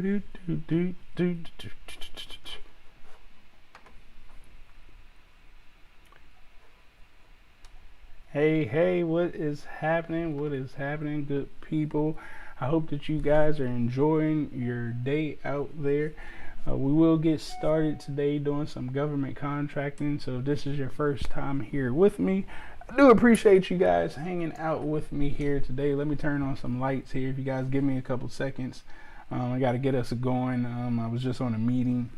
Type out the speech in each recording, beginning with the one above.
Hey, hey, what is happening? What is happening, good people? I hope that you guys are enjoying your day out there. We will get started today doing some government contracting. So, if this is your first time here with me, I do appreciate you guys hanging out with me here today. Let me turn on some lights here. If you guys give me a couple seconds, I got to get us going. I was just on a meeting,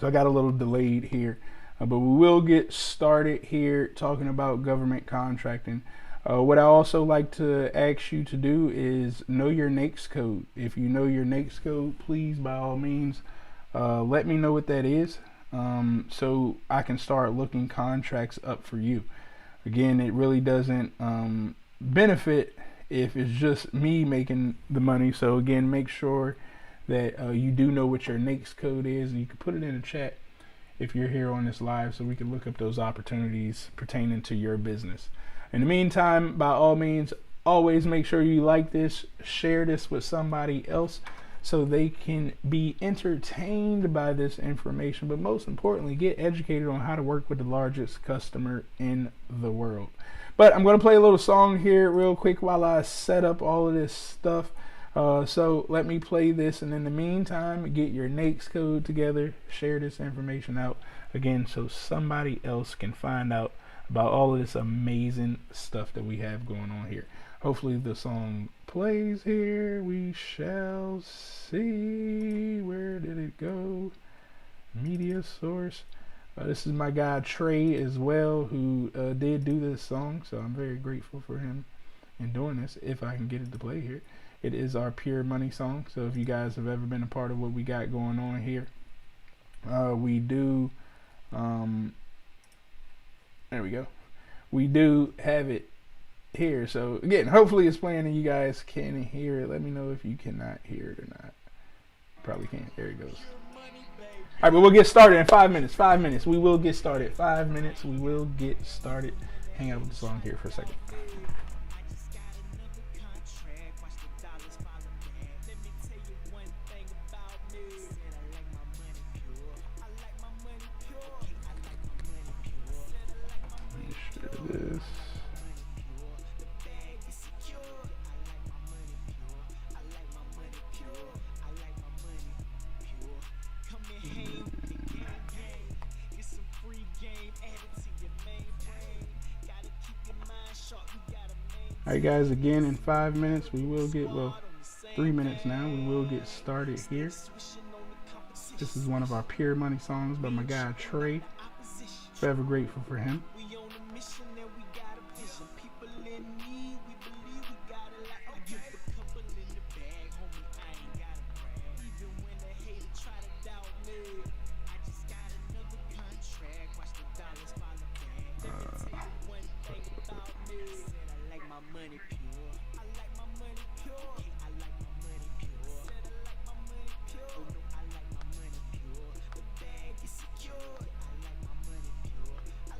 so I got a little delayed here. But we will get started here talking about government contracting. What I also like to ask you to do is know your NAICS code. If you know your NAICS code, please, by all means, let me know what that is, so I can start looking contracts up for you. Again, it really doesn't benefit if it's just me making the money. So again, make sure that you do know what your NAICS code is, and you can put it in the chat if you're here on this live, so we can look up those opportunities pertaining to your business. In the meantime, by all means, always make sure you like this, share this with somebody else so they can be entertained by this information, but most importantly, get educated on how to work with the largest customer in the world. But I'm going to play a little song here real quick while I set up all of this stuff. So let me play this, and in the meantime, get your NAICS code together, share this information out again so somebody else can find out about all of this amazing stuff that we have going on here. Hopefully the song plays here. We shall see. Where did it go? Media source. This is my guy Trey as well, who did do this song, so I'm very grateful for him in doing this, if I can get it to play here. It is our Pure Money song, so if you guys have ever been a part of what we got going on here, we do, there we go, we do have it here. So again, hopefully it's playing and you guys can hear it. Let me know if you cannot hear it or not. Probably can't. There it goes. All right, but we'll get started in 5 minutes. 5 minutes. We will get started. 5 minutes. We will get started. Hang out with the song here for a second. This. Alright guys, again in 5 minutes we will get, well, 3 minutes now, we will get started here. This is one of our Pure Money songs by my guy Trey. Forever grateful for him.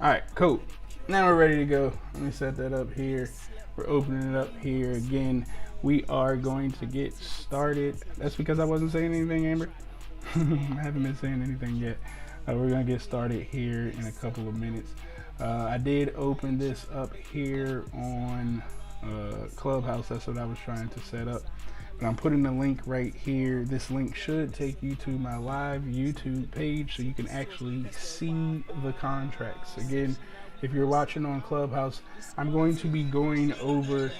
Alright, cool. Now we're ready to go. Let me set that up here. We're opening it up here again. We are going to get started. That's because I wasn't saying anything, Amber. I haven't been saying anything yet. We're going to get started here in a couple of minutes. I did open this up here on Clubhouse. That's what I was trying to set up. But I'm putting the link right here. This link should take you to my live YouTube page so you can actually see the contracts. Again, if you're watching on Clubhouse, I'm going to be going over,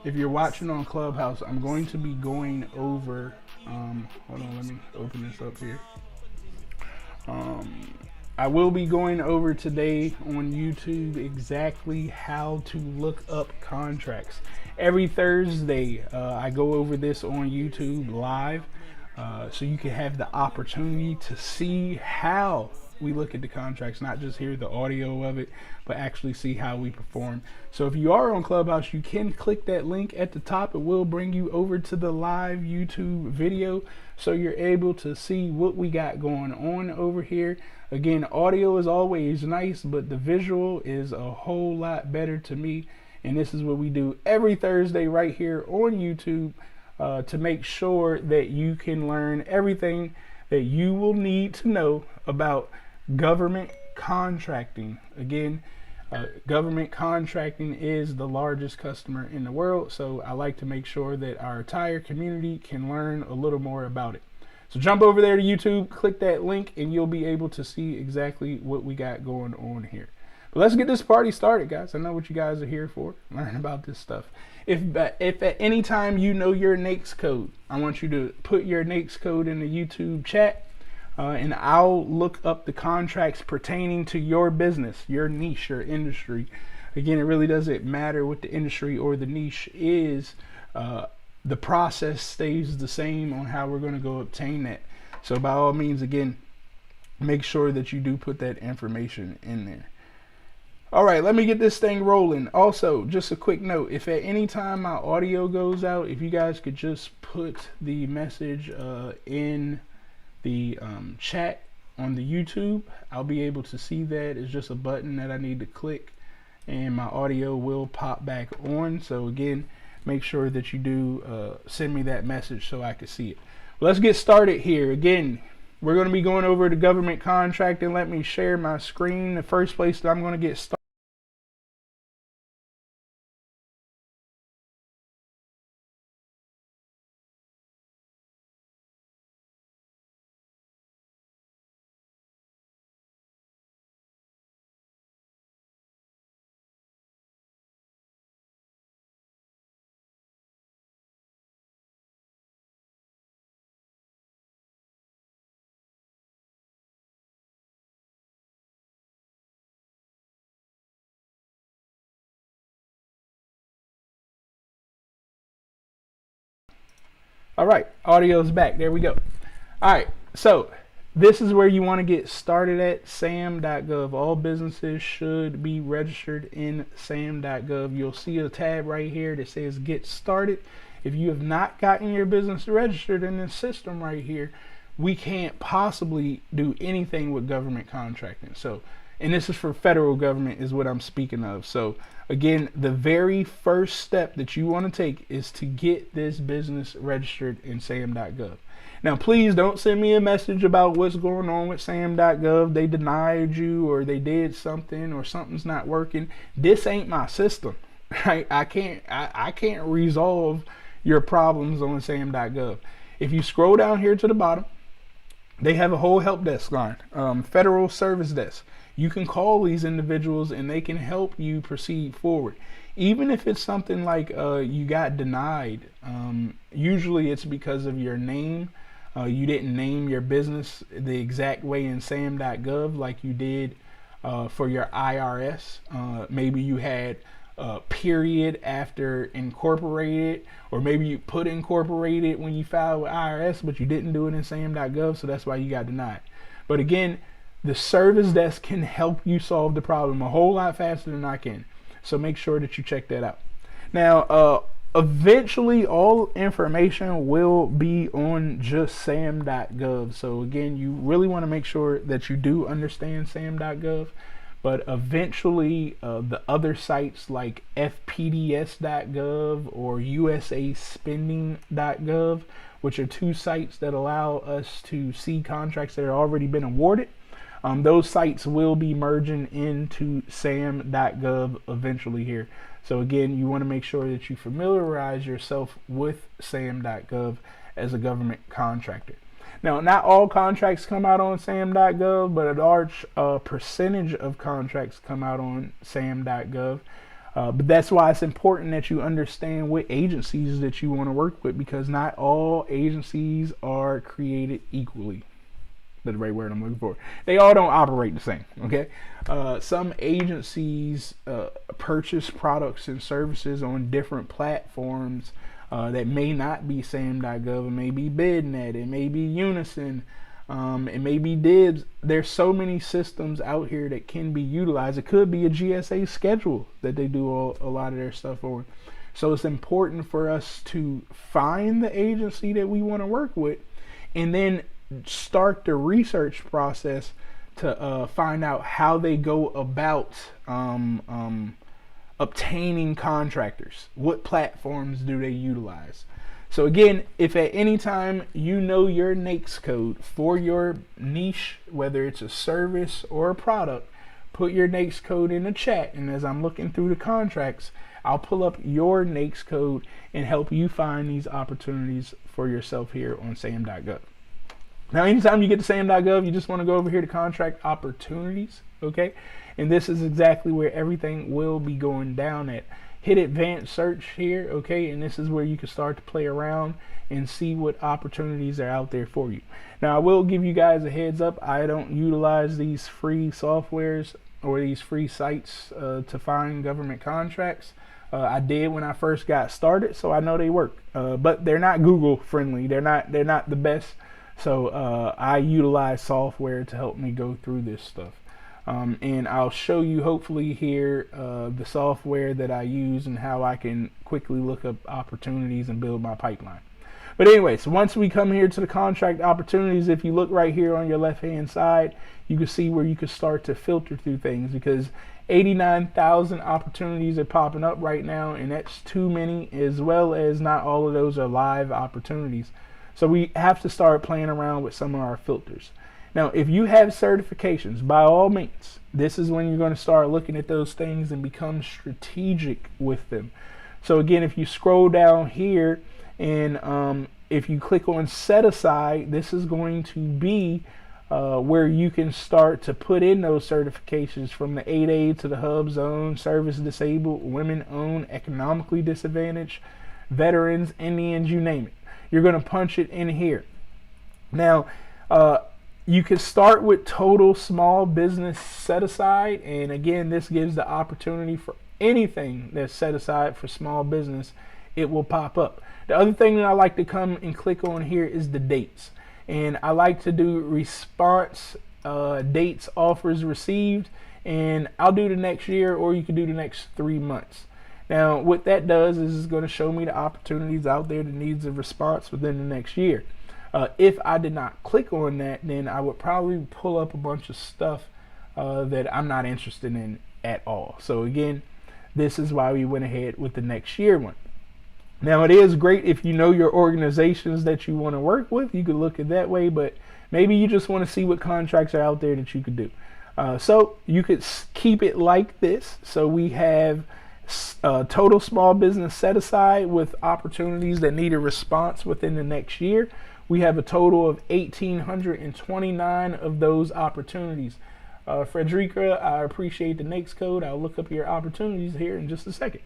if you're watching on Clubhouse, I'm going to be going over, hold on, let me open this up here. I will be going over today on YouTube exactly how to look up contracts. Every Thursday, I go over this on YouTube live, so you can have the opportunity to see how we look at the contracts, not just hear the audio of it, but actually see how we perform. So if you are on Clubhouse, you can click that link at the top. It will bring you over to the live YouTube video, so you're able to see what we got going on over here. Again, audio is always nice, but the visual is a whole lot better to me. And this is what we do every Thursday right here on YouTube. to make sure that you can learn everything that you will need to know about government contracting. Again, government contracting is the largest customer in the world, so I like to make sure that our entire community can learn a little more about it. So jump over there to YouTube, click that link, and you'll be able to see exactly what we got going on here. But let's get this party started, guys. I know what you guys are here for, learn about this stuff. If at any time you know your NAICS code, I want you to put your NAICS code in the YouTube chat, and I'll look up the contracts pertaining to your business, your niche, your industry. Again, it really doesn't matter what the industry or the niche is. The process stays the same on how we're going to go obtain that. So by all means, again, make sure that you do put that information in there. All right, let me get this thing rolling. Also, just a quick note, if at any time my audio goes out, if you guys could just put the message in the chat on the YouTube, I'll be able to see that. It's just a button that I need to click and my audio will pop back on. So again, make sure that you do send me that message so I can see it. Let's get started here. Again, we're going to be going over the government contract, and let me share my screen. The first place that I'm going to get started. All right, audio's back. There we go. All right, so this is where you want to get started at, sam.gov. All businesses should be registered in sam.gov. You'll see a tab right here that says get started. If you have not gotten your business registered in this system right here, we can't possibly do anything with government contracting. So, and this is for federal government is what I'm speaking of. So again, the very first step that you want to take is to get this business registered in sam.gov. Now, please don't send me a message about what's going on with sam.gov. They denied you or they did something or something's not working. This ain't my system, right? I can't resolve your problems on sam.gov. If you scroll down here to the bottom, they have a whole help desk line, federal service desk. You can call these individuals and they can help you proceed forward. Even if it's something like you got denied, usually it's because of your name. You didn't name your business the exact way in sam.gov like you did for your IRS. Maybe you had period after incorporated, or maybe you put incorporated when you filed with IRS, but you didn't do it in sam.gov, so that's why you got denied. But again, the service desk can help you solve the problem a whole lot faster than I can. So make sure that you check that out. Now, eventually all information will be on just sam.gov. So again, you really want to make sure that you do understand sam.gov. But eventually the other sites like fpds.gov or usaspending.gov, which are two sites that allow us to see contracts that have already been awarded, those sites will be merging into sam.gov eventually here. So again, you want to make sure that you familiarize yourself with sam.gov as a government contractor. Now, not all contracts come out on sam.gov, but a large percentage of contracts come out on sam.gov. But that's why it's important that you understand what agencies that you want to work with, because not all agencies are created equally. That's the right word I'm looking for. They all don't operate the same, okay? Some agencies purchase products and services on different platforms that may not be sam.gov. It may be BidNet, it may be Unison, it may be Dibs. There's so many systems out here that can be utilized. It could be a GSA schedule that they do a lot of their stuff on. So it's important for us to find the agency that we want to work with and then start the research process to find out how they go about obtaining contractors. What platforms do they utilize? So again, if at any time you know your NAICS code for your niche, whether it's a service or a product, put your NAICS code in the chat, and as I'm looking through the contracts, I'll pull up your NAICS code and help you find these opportunities for yourself here on SAM.gov. Now, anytime you get to SAM.gov, you just want to go over here to contract opportunities, okay? And this is exactly where everything will be going down at. Hit advanced search here, okay? And this is where you can start to play around and see what opportunities are out there for you. Now, I will give you guys a heads up. I don't utilize these free softwares or these free sites to find government contracts. I did when I first got started, so I know they work. But they're not Google friendly. They're not the best. So I utilize software to help me go through this stuff. And I'll show you hopefully here the software that I use and how I can quickly look up opportunities and build my pipeline. But anyway, so once we come here to the contract opportunities, if you look right here on your left hand side, you can see where you can start to filter through things, because 89,000 opportunities are popping up right now, and that's too many, as well as not all of those are live opportunities. So we have to start playing around with some of our filters. Now, if you have certifications, by all means, this is when you're going to start looking at those things and become strategic with them. So again, if you scroll down here and if you click on set aside, this is going to be where you can start to put in those certifications from the 8A to the hub zone, service disabled, women owned, economically disadvantaged, veterans, Indians, you name it. You're going to punch it in here. Now, you can start with total small business set aside, and again, this gives the opportunity for anything that's set aside for small business. It will pop up. The other thing that I like to come and click on here is the dates, and I like to do response dates, offers received, and I'll do the next year, or you can do the next 3 months. Now, what that does is it's going to show me the opportunities out there that needs a response within the next year. If I did not click on that, then I would probably pull up a bunch of stuff that I'm not interested in at all. So again, this is why we went ahead with the next year one. Now, it is great if you know your organizations that you want to work with. You could look at that way, but maybe you just want to see what contracts are out there that you could do. So you could keep it like this. So we have total small business set aside with opportunities that need a response within the next year. We have a total of 1,829 of those opportunities. Frederica, I appreciate the NAICS code. I'll look up your opportunities here in just a second.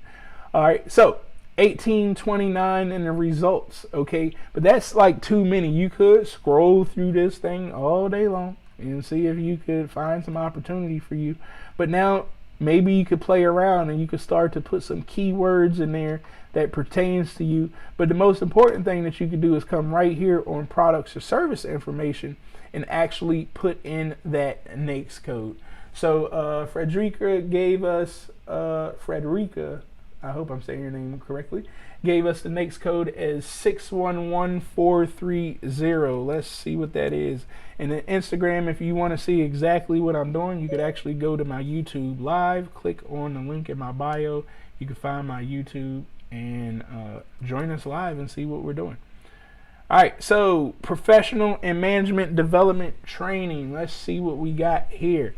All right, so 1829 in the results, okay? But that's like too many. You could scroll through this thing all day long and see if you could find some opportunity for you. But now maybe you could play around and you could start to put some keywords in there that pertains to you. But the most important thing that you can do is come right here on products or service information and actually put in that NAICS code. So Frederica gave us, Frederica, I hope I'm saying your name correctly, gave us the NAICS code as 611430. Let's see what that is. And then Instagram, if you want to see exactly what I'm doing, you could actually go to my YouTube live, click on the link in my bio. You can find my YouTube and join us live and see what we're doing. All right, so professional and management development training. Let's see what we got here.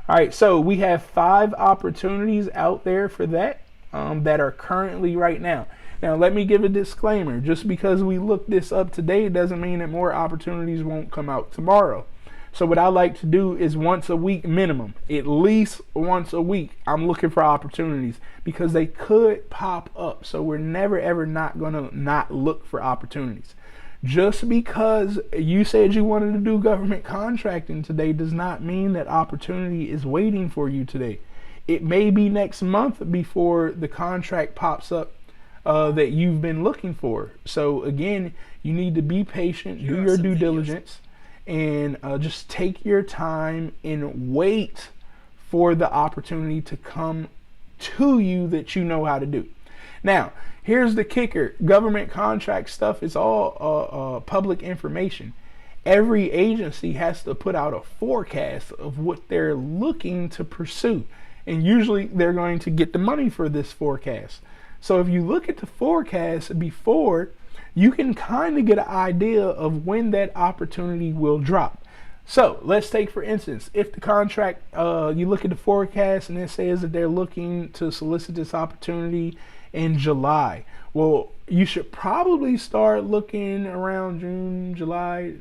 All right, so we have 5 opportunities out there for that that are currently right now. Now, let me give a disclaimer. Just because we looked this up today doesn't mean that more opportunities won't come out tomorrow. So what I like to do is once a week minimum, at least once a week, I'm looking for opportunities because they could pop up. So we're never, ever not going to not look for opportunities. Just because you said you wanted to do government contracting today does not mean that opportunity is waiting for you today. It may be next month before the contract pops up that you've been looking for. So again, you need to be patient, do your due diligence, and just take your time and wait for the opportunity to come to you that you know how to do. Now, here's the kicker. Government contract stuff is all public information. Every agency has to put out a forecast of what they're looking to pursue. And usually they're going to get the money for this forecast. So if you look at the forecast before, you can kind of get an idea of when that opportunity will drop. So let's take, for instance, if the contract, you look at the forecast and it says that they're looking to solicit this opportunity in July. Well, you should probably start looking around June, July.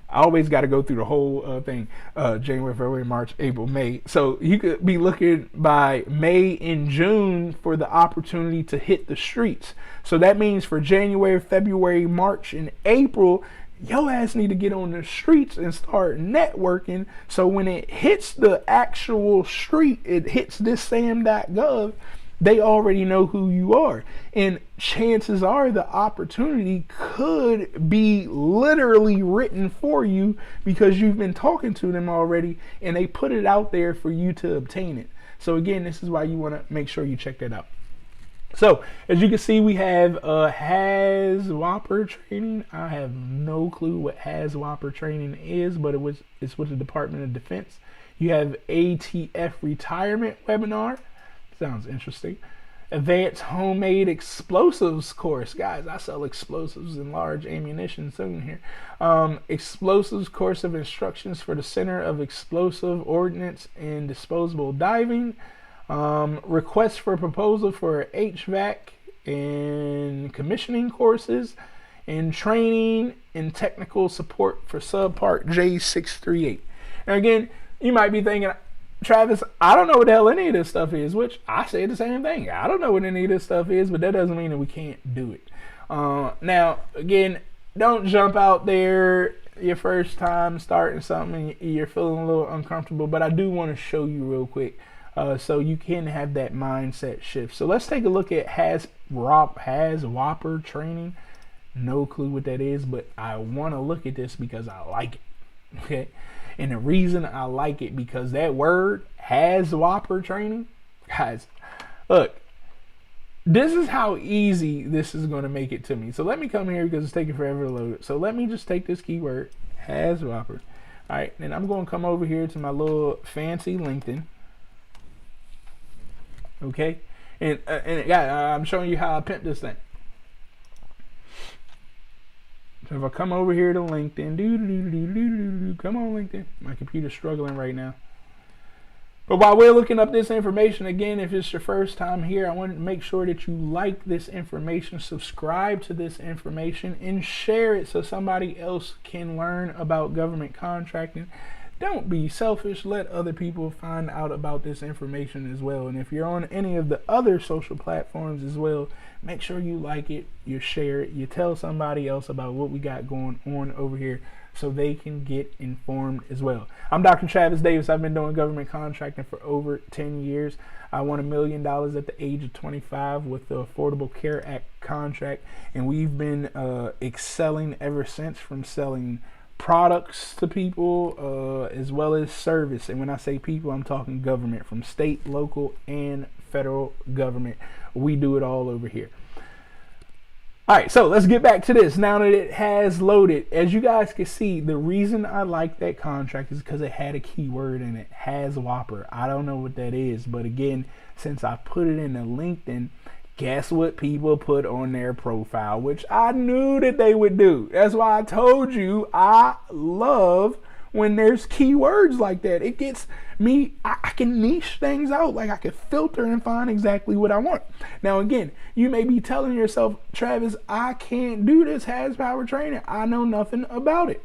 I always got to go through the whole thing. January, February, March, April, May. So you could be looking by May and June for the opportunity to hit the streets. So that means for January, February, March, and April, your ass need to get on the streets and start networking. So when it hits the actual street, it hits this sam.gov, they already know who you are. And chances are the opportunity could be literally written for you because you've been talking to them already and they put it out there for you to obtain it. So again, this is why you want to make sure you check that out. So as you can see, we have HAZWOPER training. I have no clue what HAZWOPER training is, but it's with the Department of Defense. You have ATF retirement webinar. Sounds interesting. Advanced homemade explosives course. Guys, I sell explosives and large ammunition soon here. Explosives course of instructions for the Center of Explosive Ordnance and Disposable Diving. Request for proposal for HVAC and commissioning courses, and training and technical support for subpart J638. Now again, you might be thinking, Travis, I don't know what the hell any of this stuff is, which I say the same thing. I don't know what any of this stuff is, but that doesn't mean that we can't do it. Now, again, don't jump out there your first time starting something and you're feeling a little uncomfortable, but I do want to show you real quick so you can have that mindset shift. So let's take a look at HAZWOPER training. No clue what that is, but I want to look at this because I like it. Okay. And the reason I like it, because that word, HAZWOPER training, guys, look, this is how easy this is going to make it to me. So let me come here because it's taking forever to load it. So let me just take this keyword, HAZWOPER. All right, and I'm going to come over here to my little fancy LinkedIn. Okay, and guys, I'm showing you how I pimp this thing. So if I come over here to LinkedIn, come on LinkedIn. My computer's struggling right now. But while we're looking up this information, again, if it's your first time here, I want to make sure that you like this information, subscribe to this information, and share it so somebody else can learn about government contracting. Don't be selfish. Let other people find out about this information as well. And if you're on any of the other social platforms as well, make sure you like it, you share it, you tell somebody else about what we got going on over here so they can get informed as well. I'm Dr. Travis Davis. I've been doing government contracting for over 10 years. I won $1 million at the age of 25 with the Affordable Care Act contract, and we've been excelling ever since, from selling products to people as well as service. And when I say people, I'm talking government, from state, local, and federal government. We do it all over here. All right, so let's get back to this. Now that it has loaded, as you guys can see, the reason I like that contract is because it had a keyword in it, HAZWOPER. I don't know what that is, but again, since I put it in the LinkedIn, guess what people put on their profile, which I knew that they would do. That's why I told you I love when there's keywords like that. It gets me, I can niche things out. Like I can filter and find exactly what I want. Now again, you may be telling yourself, Travis, I can't do this HAZWOPER training. I know nothing about it.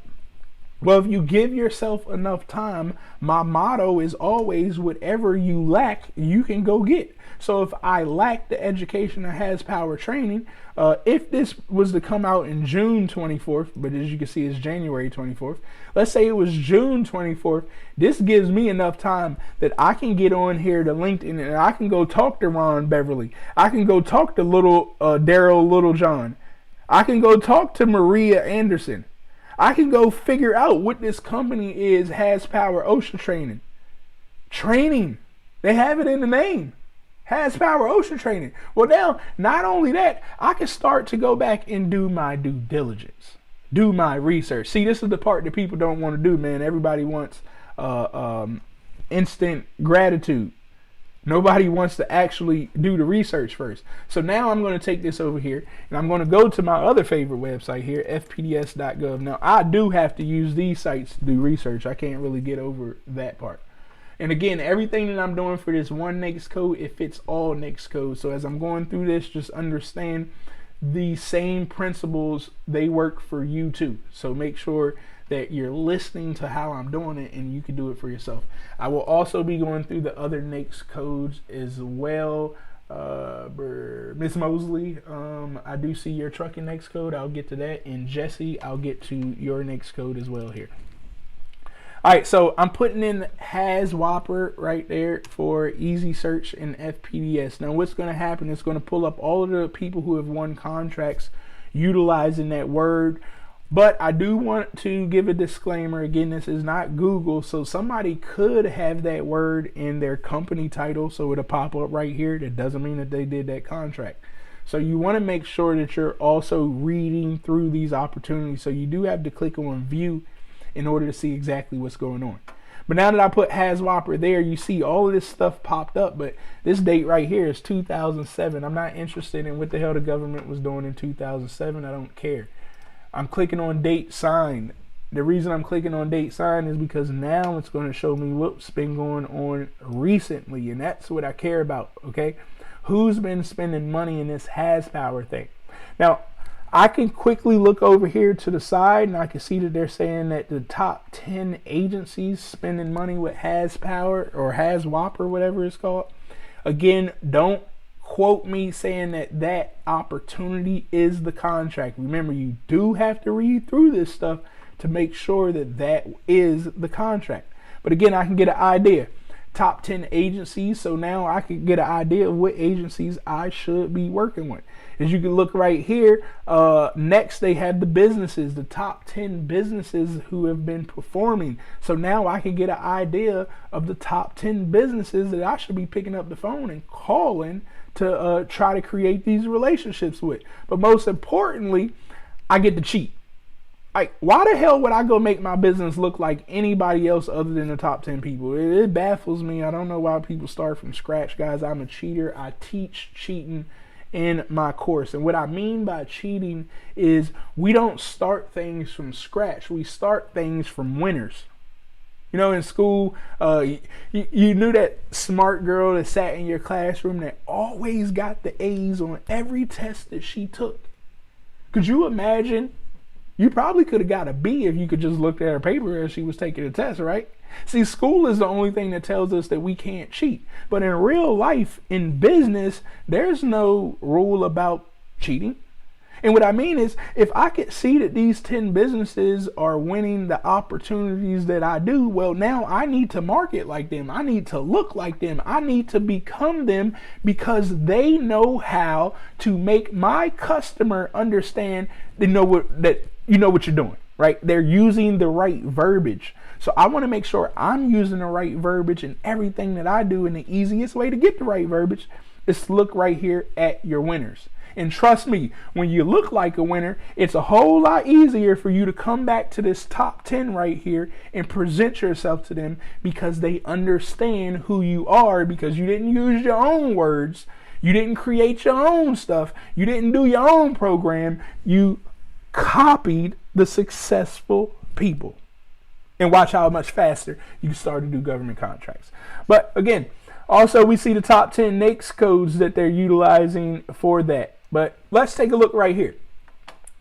Well, if you give yourself enough time, my motto is always, whatever you lack, you can go get. So if I lack the education of HAZWOPER training, if this was to come out in June 24th, but as you can see, it's January 24th. Let's say it was June 24th. This gives me enough time that I can get on here to LinkedIn and I can go talk to Ron Beverly. I can go talk to Daryl Littlejohn. I can go talk to Maria Anderson. I can go figure out what this company is, HAZWOPER OSHA training. Training. They have it in the name. HAZWOPER OSHA training. Well, now, not only that, I can start to go back and do my due diligence. Do my research. See, this is the part that people don't want to do, man. Everybody wants instant gratitude. Nobody wants to actually do the research first. So now I'm going to take this over here and I'm going to go to my other favorite website here, fpds.gov. Now I do have to use these sites to do research. I can't really get over that part. And again, everything that I'm doing for this one NAICS code, it fits all NAICS codes. So as I'm going through this, just understand the same principles, they work for you too. So make sure that you're listening to how I'm doing it and you can do it for yourself. I will also be going through the other NAICS codes as well. Miss Mosley, I do see your trucking NAICS code. I'll get to that. And Jesse, I'll get to your NAICS code as well here. All right, so I'm putting in Has Whopper right there for easy search in FPDS. Now what's going to happen is going to pull up all of the people who have won contracts utilizing that word. But I do want to give a disclaimer. Again, this is not Google, so somebody could have that word in their company title, so it'll pop up right here. That doesn't mean that they did that contract. So you want to make sure that you're also reading through these opportunities. So you do have to click on view in order to see exactly what's going on. But now that I put Has Whopper there, you see all of this stuff popped up, but this date right here is 2007. I'm not interested in what the hell the government was doing in 2007. I don't care. I'm clicking on date sign. The reason I'm clicking on date sign is because now it's going to show me what's been going on recently, and that's what I care about, okay? Who's been spending money in this Has Power thing? Now, I can quickly look over here to the side and I can see that they're saying that the top 10 agencies spending money with Has Power or Has Whopper, whatever it's called. Again, don't quote me saying that that opportunity is the contract. Remember, you do have to read through this stuff to make sure that that is the contract. But again, I can get an idea. Top 10 agencies, so now I can get an idea of what agencies I should be working with. As you can look right here, next they have the businesses, the top 10 businesses who have been performing. So now I can get an idea of the top 10 businesses that I should be picking up the phone and calling to try to create these relationships with. But most importantly, I get to cheat. Like, why the hell would I go make my business look like anybody else other than the top 10 people? It baffles me. I don't know why people start from scratch, guys. I'm a cheater. I teach cheating in my course. And what I mean by cheating is we don't start things from scratch. We start things from winners. You know, in school, you knew that smart girl that sat in your classroom that always got the A's on every test that she took. Could you imagine? You probably could have got a B if you could just look at her paper as she was taking the test, right? See, school is the only thing that tells us that we can't cheat. But in real life, in business, there's no rule about cheating. And what I mean is, if I could see that these 10 businesses are winning the opportunities that I do, well, now I need to market like them. I need to look like them. I need to become them because they know how to make my customer understand you know what you're doing, right? They're using the right verbiage. So I want to make sure I'm using the right verbiage in everything that I do. And the easiest way to get the right verbiage is to look right here at your winners. And trust me, when you look like a winner, it's a whole lot easier for you to come back to this top 10 right here and present yourself to them because they understand who you are, because you didn't use your own words. You didn't create your own stuff. You didn't do your own program. You copied the successful people. And watch how much faster you can start to do government contracts. But again, also we see the top 10 NAICS codes that they're utilizing for that. But let's take a look right here.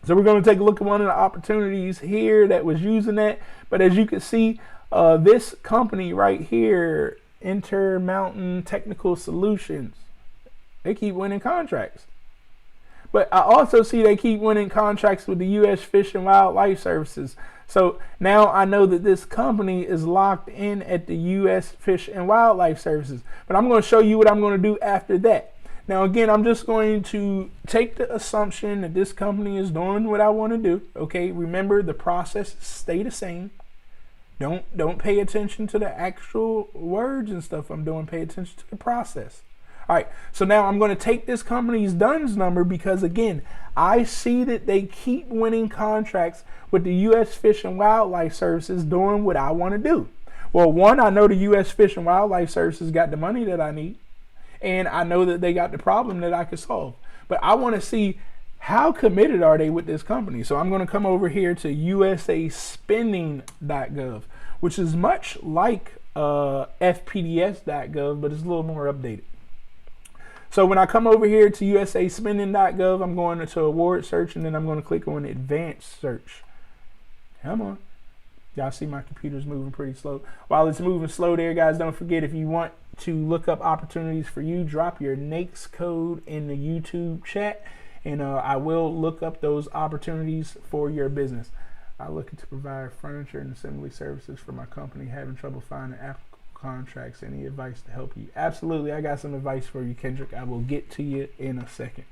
So we're going to take a look at one of the opportunities here that was using that. But as you can see, this company right here, Intermountain Technical Solutions, they keep winning contracts. But I also see they keep winning contracts with the U.S. Fish and Wildlife Services. So now I know that this company is locked in at the U.S. Fish and Wildlife Services. But I'm going to show you what I'm going to do after that. Now, again, I'm just going to take the assumption that this company is doing what I want to do. Okay, remember the process stay the same. Don't pay attention to the actual words and stuff I'm doing. Pay attention to the process. All right, so now I'm going to take this company's DUNS number because, again, I see that they keep winning contracts with the U.S. Fish and Wildlife Services doing what I want to do. Well, one, I know the U.S. Fish and Wildlife Services got the money that I need. and I know that they got the problem that I could solve. But I want to see how committed are they with this company. So I'm going to come over here to usaspending.gov, which is much like fpds.gov, but it's a little more updated. So when I come over here to usaspending.gov, I'm going to award search, and then I'm going to click on advanced search. Come on. Y'all see my computer's moving pretty slow. While it's moving slow there, guys, don't forget, if you want to look up opportunities for you, drop your NAICS code in the YouTube chat, and I will look up those opportunities for your business. I'm looking to provide furniture and assembly services for my company, having trouble finding applicable contracts. Any advice to help you? Absolutely, I got some advice for you, Kendrick. I will get to you in a second.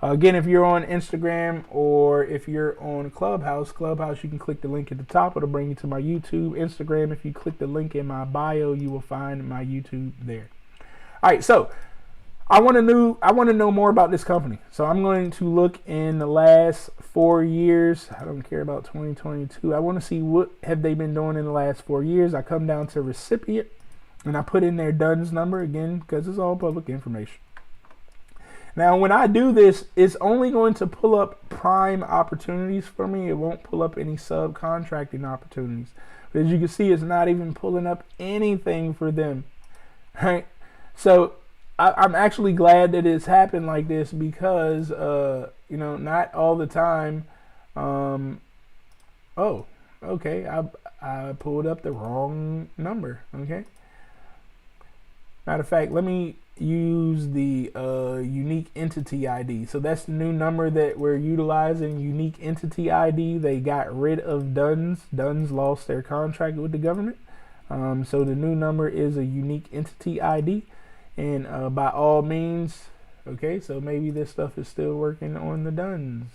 Again, if you're on Instagram or if you're on Clubhouse, you can click the link at the top. It'll bring you to my YouTube. Instagram, if you click the link in my bio, you will find my YouTube there. All right, so I want to know more about this company. So I'm going to look in the last 4 years. I don't care about 2022. I want to see what have they been doing in the last 4 years. I come down to recipient, and I put in their DUNS number again because it's all public information. Now, when I do this, it's only going to pull up prime opportunities for me. It won't pull up any subcontracting opportunities. But as you can see, it's not even pulling up anything for them. Right? So I'm actually glad that it's happened like this because, not all the time. Oh, okay. I pulled up the wrong number. Okay. Matter of fact, let me use the unique entity ID. So that's the new number that we're utilizing, unique entity ID. They got rid of DUNS. DUNS lost their contract with the government. So the new number is a unique entity ID. And by all means, okay, so maybe this stuff is still working on the DUNS.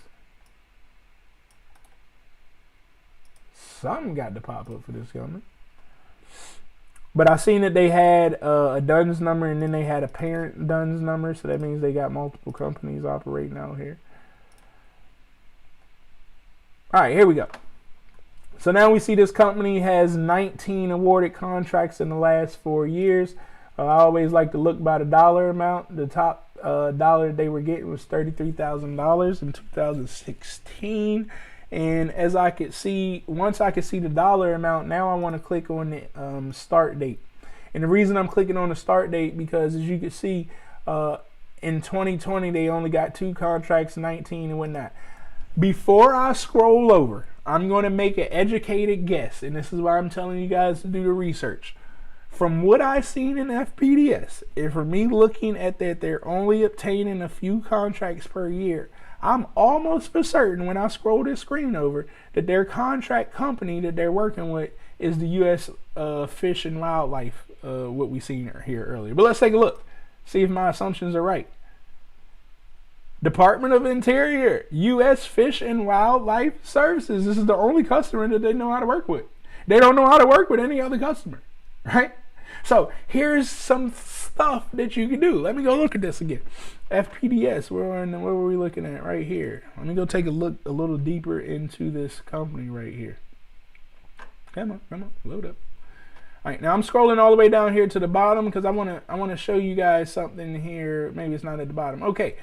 Something got to pop up for this government. But I seen that they had a DUNS number, and then they had a parent DUNS number, so that means they got multiple companies operating out here. All right, here we go. So now we see this company has 19 awarded contracts in the last 4 years. I always like to look by the dollar amount. The top dollar they were getting was $33,000 in 2016. And as I could see, once I could see the dollar amount, now I want to click on the start date. And the reason I'm clicking on the start date, because as you can see, in 2020, they only got 2 contracts, 19 and whatnot. Before I scroll over, I'm going to make an educated guess. And this is why I'm telling you guys to do the research. From what I've seen in FPDS, and for me looking at that, they're only obtaining a few contracts per year. I'm almost for certain when I scroll this screen over that their contract company that they're working with is the U.S. Fish and Wildlife, what we seen here earlier. But let's take a look, see if my assumptions are right. Department of Interior, U.S. Fish and Wildlife Services. This is the only customer that they know how to work with. They don't know how to work with any other customer, right? So here's some stuff that you can do. Let me go look at this again. FPDS, where were we looking at? Right here. Let me go take a look a little deeper into this company right here. Come on, load up. All right, now I'm scrolling all the way down here to the bottom because I want to show you guys something here. Maybe it's not at the bottom. Okay.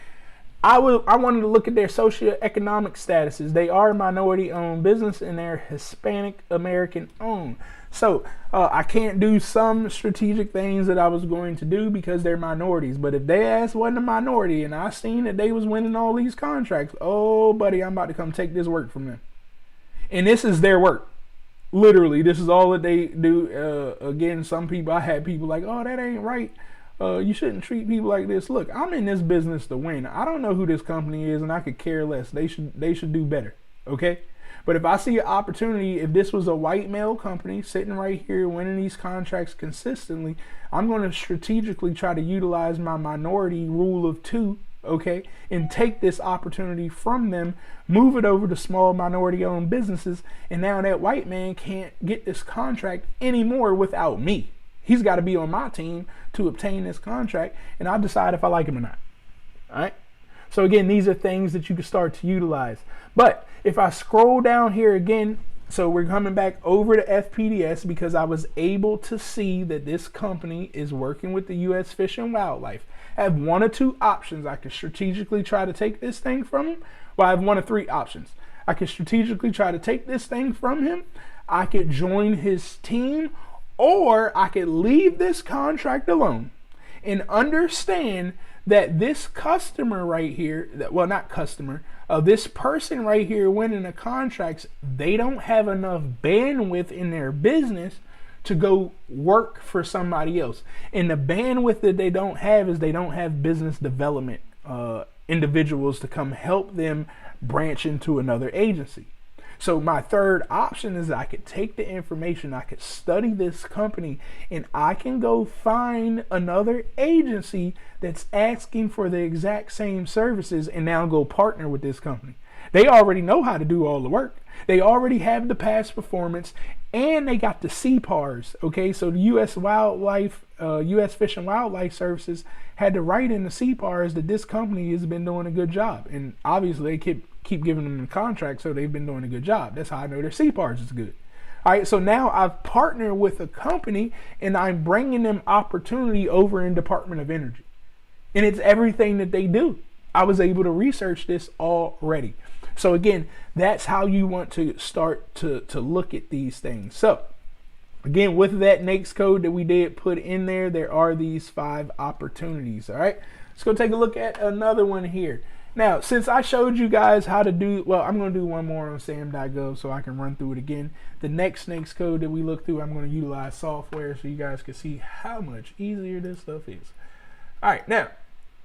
I wanted to look at their socioeconomic statuses. They are minority-owned business and they're Hispanic American-owned. So I can't do some strategic things that I was going to do because they're minorities. But if their ass wasn't a minority and I seen that they was winning all these contracts, oh, buddy, I'm about to come take this work from them. And this is their work. Literally, this is all that they do. Again, I had people like, oh, that ain't right. You shouldn't treat people like this. Look, I'm in this business to win. I don't know who this company is, and I could care less. They should do better, okay? But if I see an opportunity, if this was a white male company sitting right here winning these contracts consistently, I'm going to strategically try to utilize my minority rule of 2, okay, and take this opportunity from them, move it over to small minority-owned businesses, and now that white man can't get this contract anymore without me. He's got to be on my team to obtain this contract, and I'll decide if I like him or not. All right? So again, these are things that you can start to utilize. But if I scroll down here again, So we're coming back over to FPDS because I was able to see that this company is working with the U.S. Fish and Wildlife. I have one or two options. I could strategically try to take this thing from him. Well, I have one of three options. I could strategically try to take this thing from him. I could join his team, or I could leave this contract alone and understand that this customer right here, well, not customer, this person right here winning the contracts, they don't have enough bandwidth in their business to go work for somebody else. And the bandwidth that they don't have is they don't have business development individuals to come help them branch into another agency. So my third option is I could take the information, I could study this company, and I can go find another agency that's asking for the exact same services and now go partner with this company. They already know how to do all the work. They already have the past performance, and they got the CPARs. Okay, so the U.S. Fish and Wildlife Services had to write in the CPARs that this company has been doing a good job, and obviously they keep giving them the contract, so they've been doing a good job. That's how I know their CPARs is good. All right, so now I've partnered with a company, and I'm bringing them opportunity over in Department of Energy, and it's everything that they do. I was able to research this already. So again, that's how you want to start to look at these things. So again, with that NAICS code that we did put in there, there are these 5 opportunities. All right, let's go take a look at another one here. Now, since I showed you guys how to do, well, I'm going to do one more on SAM.gov so I can run through it again. The next NAICS code that we look through, I'm going to utilize software so you guys can see how much easier this stuff is. All right, now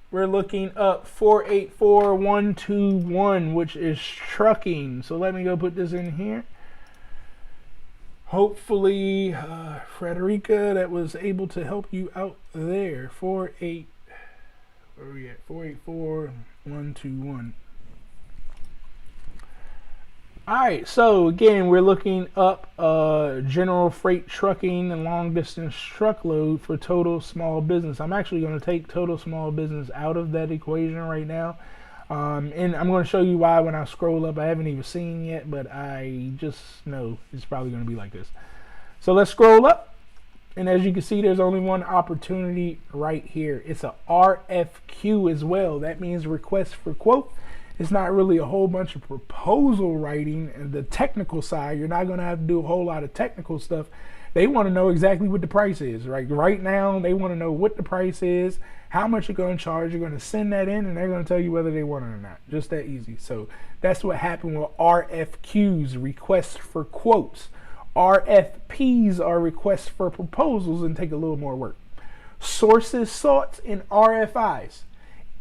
we're looking up 484121, which is trucking. So let me go put this in here. Hopefully, Frederica, that was able to help you out there. 484121. All right, so again, we're looking up general freight trucking and long distance truckload for total small business. I'm actually going to take total small business out of that equation right now. And I'm going to show you why when I scroll up. I haven't even seen yet, but I just know it's probably going to be like this. So let's scroll up. And as you can see, there's only one opportunity right here. It's a RFQ as well. That means request for quote. It's not really a whole bunch of proposal writing and the technical side. You're not going to have to do a whole lot of technical stuff. They want to know exactly what the price is. Right now, they want to know what the price is, how much you're going to charge. You're going to send that in, and they're going to tell you whether they want it or not. Just that easy. So that's what happened with RFQs, requests for quotes. RFPs are requests for proposals and take a little more work. Sources sought in RFIs.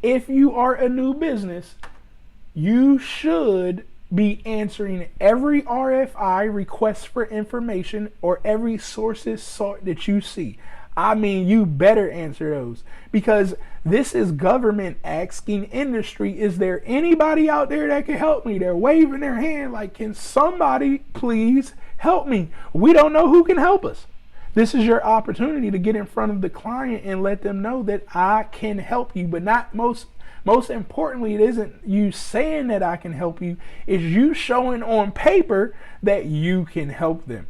If you are a new business, you should be answering every RFI, request for information, or every sources sought that you see. I mean, you better answer those, because this is government asking industry, is there anybody out there that can help me? They're waving their hand like, can somebody please help me? We don't know who can help us. This is your opportunity to get in front of the client and let them know that I can help you, but not most importantly, it isn't you saying that I can help you, it's you showing on paper that you can help them.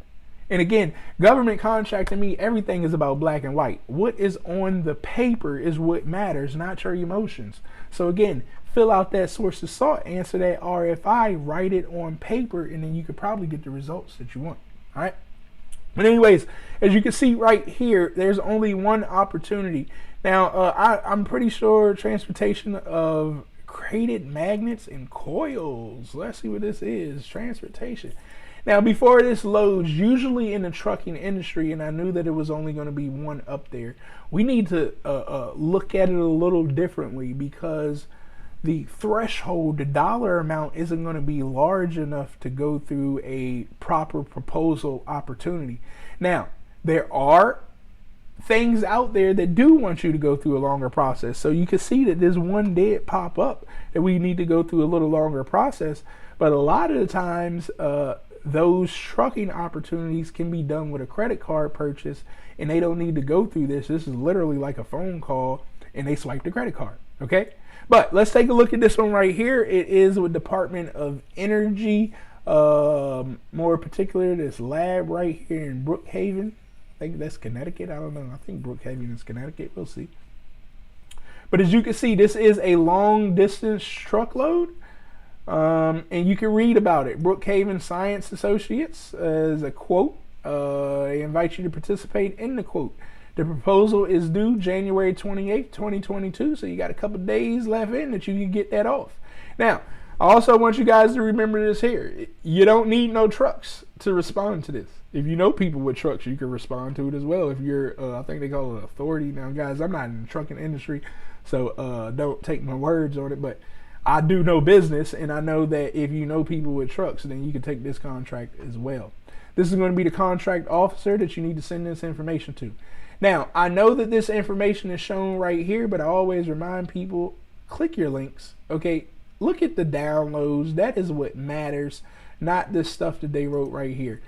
And again, government contract to me, everything is about black and white. What is on the paper is what matters, not your emotions. So again, fill out that sources sought, answer that RFI, write it on paper, and then you could probably get the results that you want. All right. But anyways, as you can see right here, there's only one opportunity. Now, I'm pretty sure transportation of crated magnets and coils. Let's see what this is. Transportation. Now, before this loads, usually in the trucking industry, and I knew that it was only going to be one up there, we need to look at it a little differently, because the threshold, the dollar amount, isn't going to be large enough to go through a proper proposal opportunity. Now, there are things out there that do want you to go through a longer process. So you can see that there's one did pop up that we need to go through a little longer process. But a lot of the times, those trucking opportunities can be done with a credit card purchase, and they don't need to go through this. This is literally like a phone call, and they swipe the credit card. Okay. But let's take a look at this one right here. It is with Department of Energy. More particular, this lab right here in Brookhaven. I think that's Connecticut. I don't know. I think Brookhaven is Connecticut. We'll see. But as you can see, this is a long distance truckload. And you can read about it. Brookhaven Science Associates is a quote. They invite you to participate in the quote. The proposal is due January 28th, 2022. So you got a couple days left in that you can get that off. Now, I also want you guys to remember this here. You don't need no trucks to respond to this. If you know people with trucks, you can respond to it as well. If you're, I think they call it authority. Now, guys, I'm not in the trucking industry, so don't take my words on it. But I do know business, and I know that if you know people with trucks, then you can take this contract as well. This is going to be the contract officer that you need to send this information to. Now, I know that this information is shown right here, but I always remind people, click your links, okay? Look at the downloads. That is what matters, not this stuff that they wrote right here.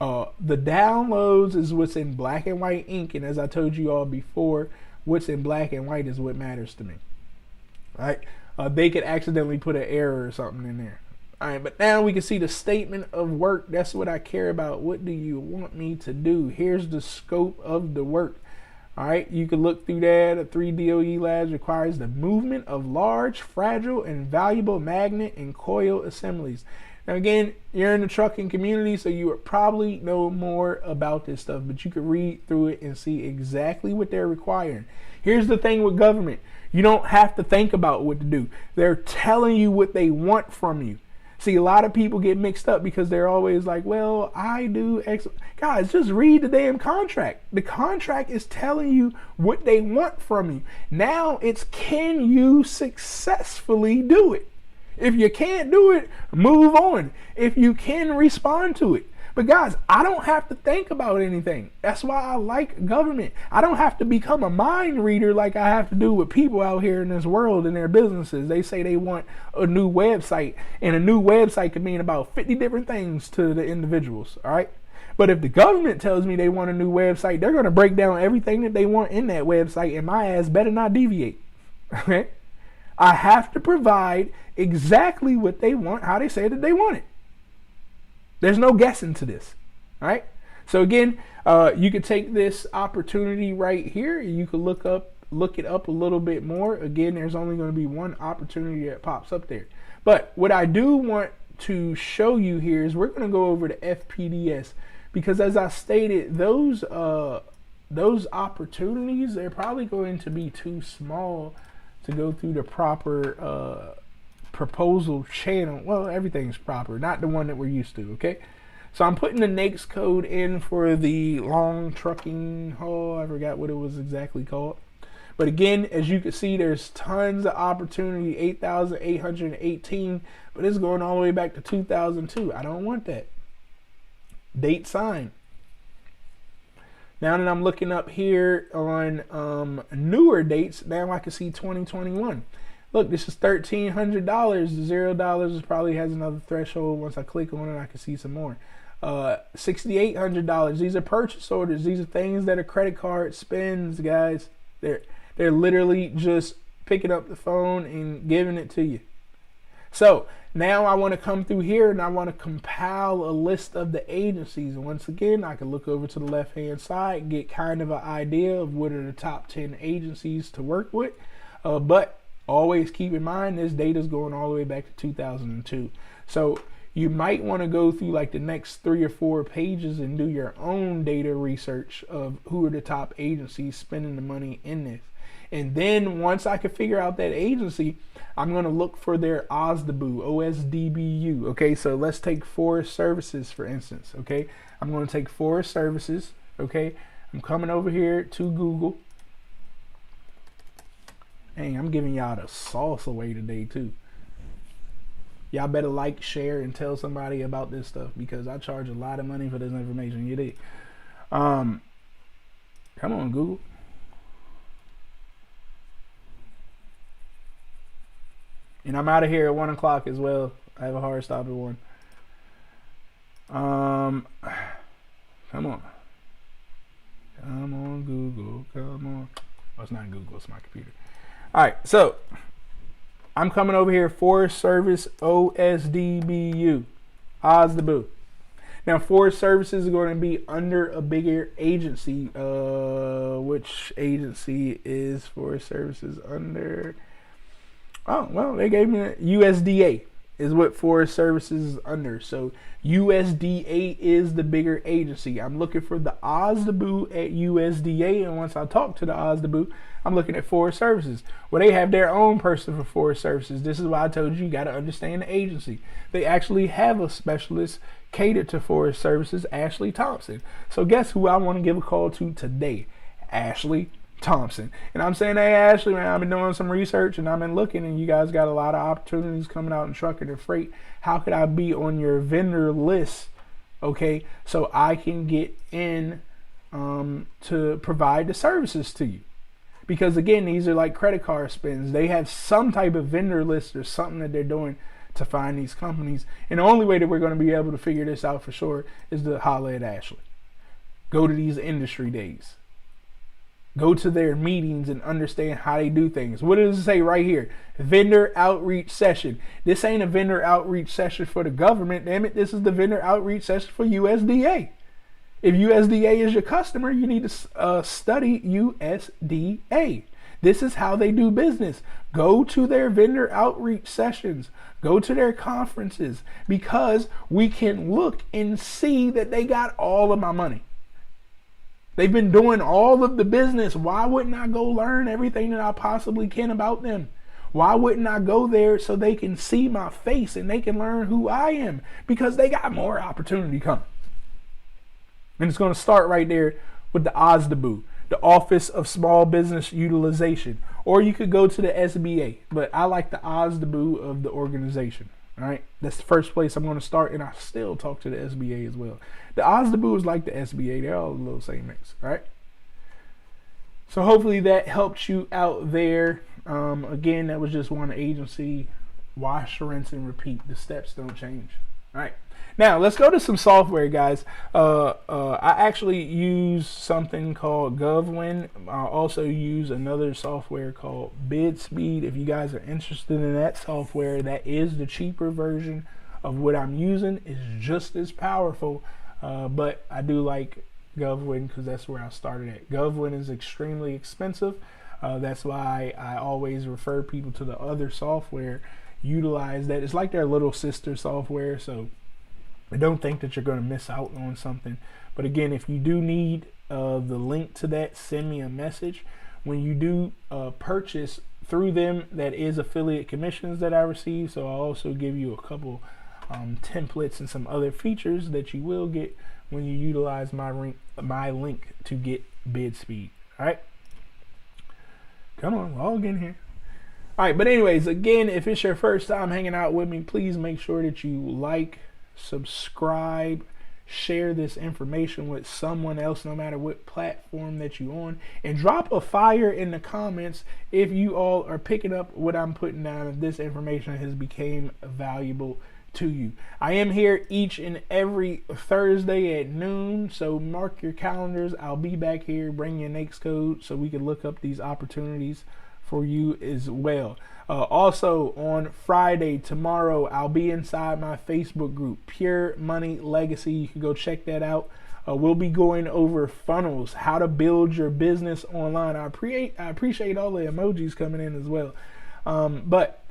The downloads is what's in black and white ink, and as I told you all before, what's in black and white is what matters to me. All right? They could accidentally put an error or something in there. All right, but now we can see the statement of work. That's what I care about. What do you want me to do? Here's the scope of the work. All right, you can look through that. A 3 DOE labs requires the movement of large, fragile, and valuable magnet and coil assemblies. Now, again, you're in the trucking community, so you would probably know more about this stuff, but you can read through it and see exactly what they're requiring. Here's the thing with government. You don't have to think about what to do. They're telling you what they want from you. See, a lot of people get mixed up because they're always like, well, I do X. Guys, just read the damn contract. The contract is telling you what they want from you. Now it's, can you successfully do it? If you can't do it, move on. If you can, respond to it. But guys, I don't have to think about anything. That's why I like government. I don't have to become a mind reader like I have to do with people out here in this world and their businesses. They say they want a new website, and a new website could mean about 50 different things to the individuals, all right? But if the government tells me they want a new website, they're going to break down everything that they want in that website, and my ass better not deviate, okay? I have to provide exactly what they want, how they say that they want it. There's no guessing to this, all right? So again, you could take this opportunity right here. You could look it up a little bit more. Again, there's only going to be one opportunity that pops up there. But what I do want to show you here is we're going to go over to FPDS, because as I stated, those opportunities, they're probably going to be too small to go through the proper proposal channel. Well, everything's proper, not the one that we're used to, okay? So I'm putting the NAICS code in for the long trucking haul. I forgot what it was exactly called. But again, as you can see, there's tons of opportunity, 8,818, but it's going all the way back to 2002. I don't want that. Date signed. Now that I'm looking up here on newer dates, now I can see 2021. Look, this is $1,300. $0 probably has another threshold. Once I click on it, I can see some more. $6,800. These are purchase orders. These are things that are credit card spends, guys. They're literally just picking up the phone and giving it to you. So now I want to come through here and I want to compile a list of the agencies. Once again, I can look over to the left-hand side, get kind of an idea of what are the top 10 agencies to work with. But always keep in mind, this data is going all the way back to 2002. So you might want to go through like the next 3 or 4 pages and do your own data research of who are the top agencies spending the money in this. And then once I can figure out that agency, I'm going to look for their OSDBU, OSDBU. Okay, so let's take Forest Services, for instance. Okay, I'm going to take Forest Services. Okay, I'm coming over here to Google. Hey, I'm giving y'all the sauce away today too. Y'all better like, share, and tell somebody about this stuff, because I charge a lot of money for this information. You did. Come on, Google. And I'm out of here at 1 o'clock as well. I have a hard stop at 1. Come on. Come on, Google. Come on. Oh, it's not Google. It's my computer. All right. So I'm coming over here. Forest Service OSDBU. Oz the Boo. Now, Forest Services is going to be under a bigger agency. Which agency is Forest Services under? Oh, well, they gave me USDA is what Forest Services is under. So USDA is the bigger agency. I'm looking for the Oz the Boo at USDA, and once I talk to the Oz the Boo, I'm looking at Forest Services. Well, they have their own person for Forest Services. This is why I told you got to understand the agency. They actually have a specialist catered to Forest Services, Ashley Thompson. So guess who I want to give a call to today? Ashley Thompson. And I'm saying, hey, Ashley, man, I've been doing some research and I've been looking, and you guys got a lot of opportunities coming out in trucking and freight. How could I be on your vendor list, okay, so I can get in to provide the services to you? Because again, these are like credit card spends. They have some type of vendor list or something that they're doing to find these companies. And the only way that we're going to be able to figure this out for sure is to holler at Ashley. Go to these industry days. Go to their meetings and understand how they do things. What does it say right here? Vendor outreach session. This ain't a vendor outreach session for the government. Damn it, this is the vendor outreach session for USDA. If USDA is your customer, you need to study USDA. This is how they do business. Go to their vendor outreach sessions. Go to their conferences, because we can look and see that they got all of my money. They've been doing all of the business. Why wouldn't I go learn everything that I possibly can about them? Why wouldn't I go there so they can see my face and they can learn who I am? Because they got more opportunity coming. And it's going to start right there with the Oz the Boo, the Office of Small Business Utilization. Or you could go to the SBA, but I like the Oz the Boo of the organization. All right, that's the first place I'm going to start, and I still talk to the SBA as well. The Oz the Boo is like the SBA; they're all a little same mix. All right. So hopefully that helps you out there. Again, that was just one agency. Wash, rinse, and repeat. The steps don't change. All right. Now let's go to some software, guys. I actually use something called GovWin. I also use another software called BidSpeed. If you guys are interested in that software, that is the cheaper version of what I'm using. It's just as powerful, but I do like GovWin because that's where I started at. GovWin is extremely expensive. That's why I always refer people to the other software. Utilize that. It's like their little sister software, so I don't think that you're going to miss out on something. But again, if you do need the link to that, send me a message. When you do purchase through them, that is affiliate commissions that I receive. So I'll also give you a couple templates and some other features that you will get when you utilize my link to get BidSpeed. All right. Come on, we're all getting here. All right, but anyways, again, if it's your first time hanging out with me, please make sure that you like, subscribe, share this information with someone else, no matter what platform that you're on, and drop a fire in the comments if you all are picking up what I'm putting down, if this information has become valuable to you. I am here each and every Thursday at noon, so mark your calendars. I'll be back here. Bring your NAICS code so we can look up these opportunities for you as well. Also on Friday, tomorrow, I'll be inside my Facebook group, Pure Money Legacy. You can go check that out. We'll be going over funnels, how to build your business online. I appreciate all the emojis coming in as well. But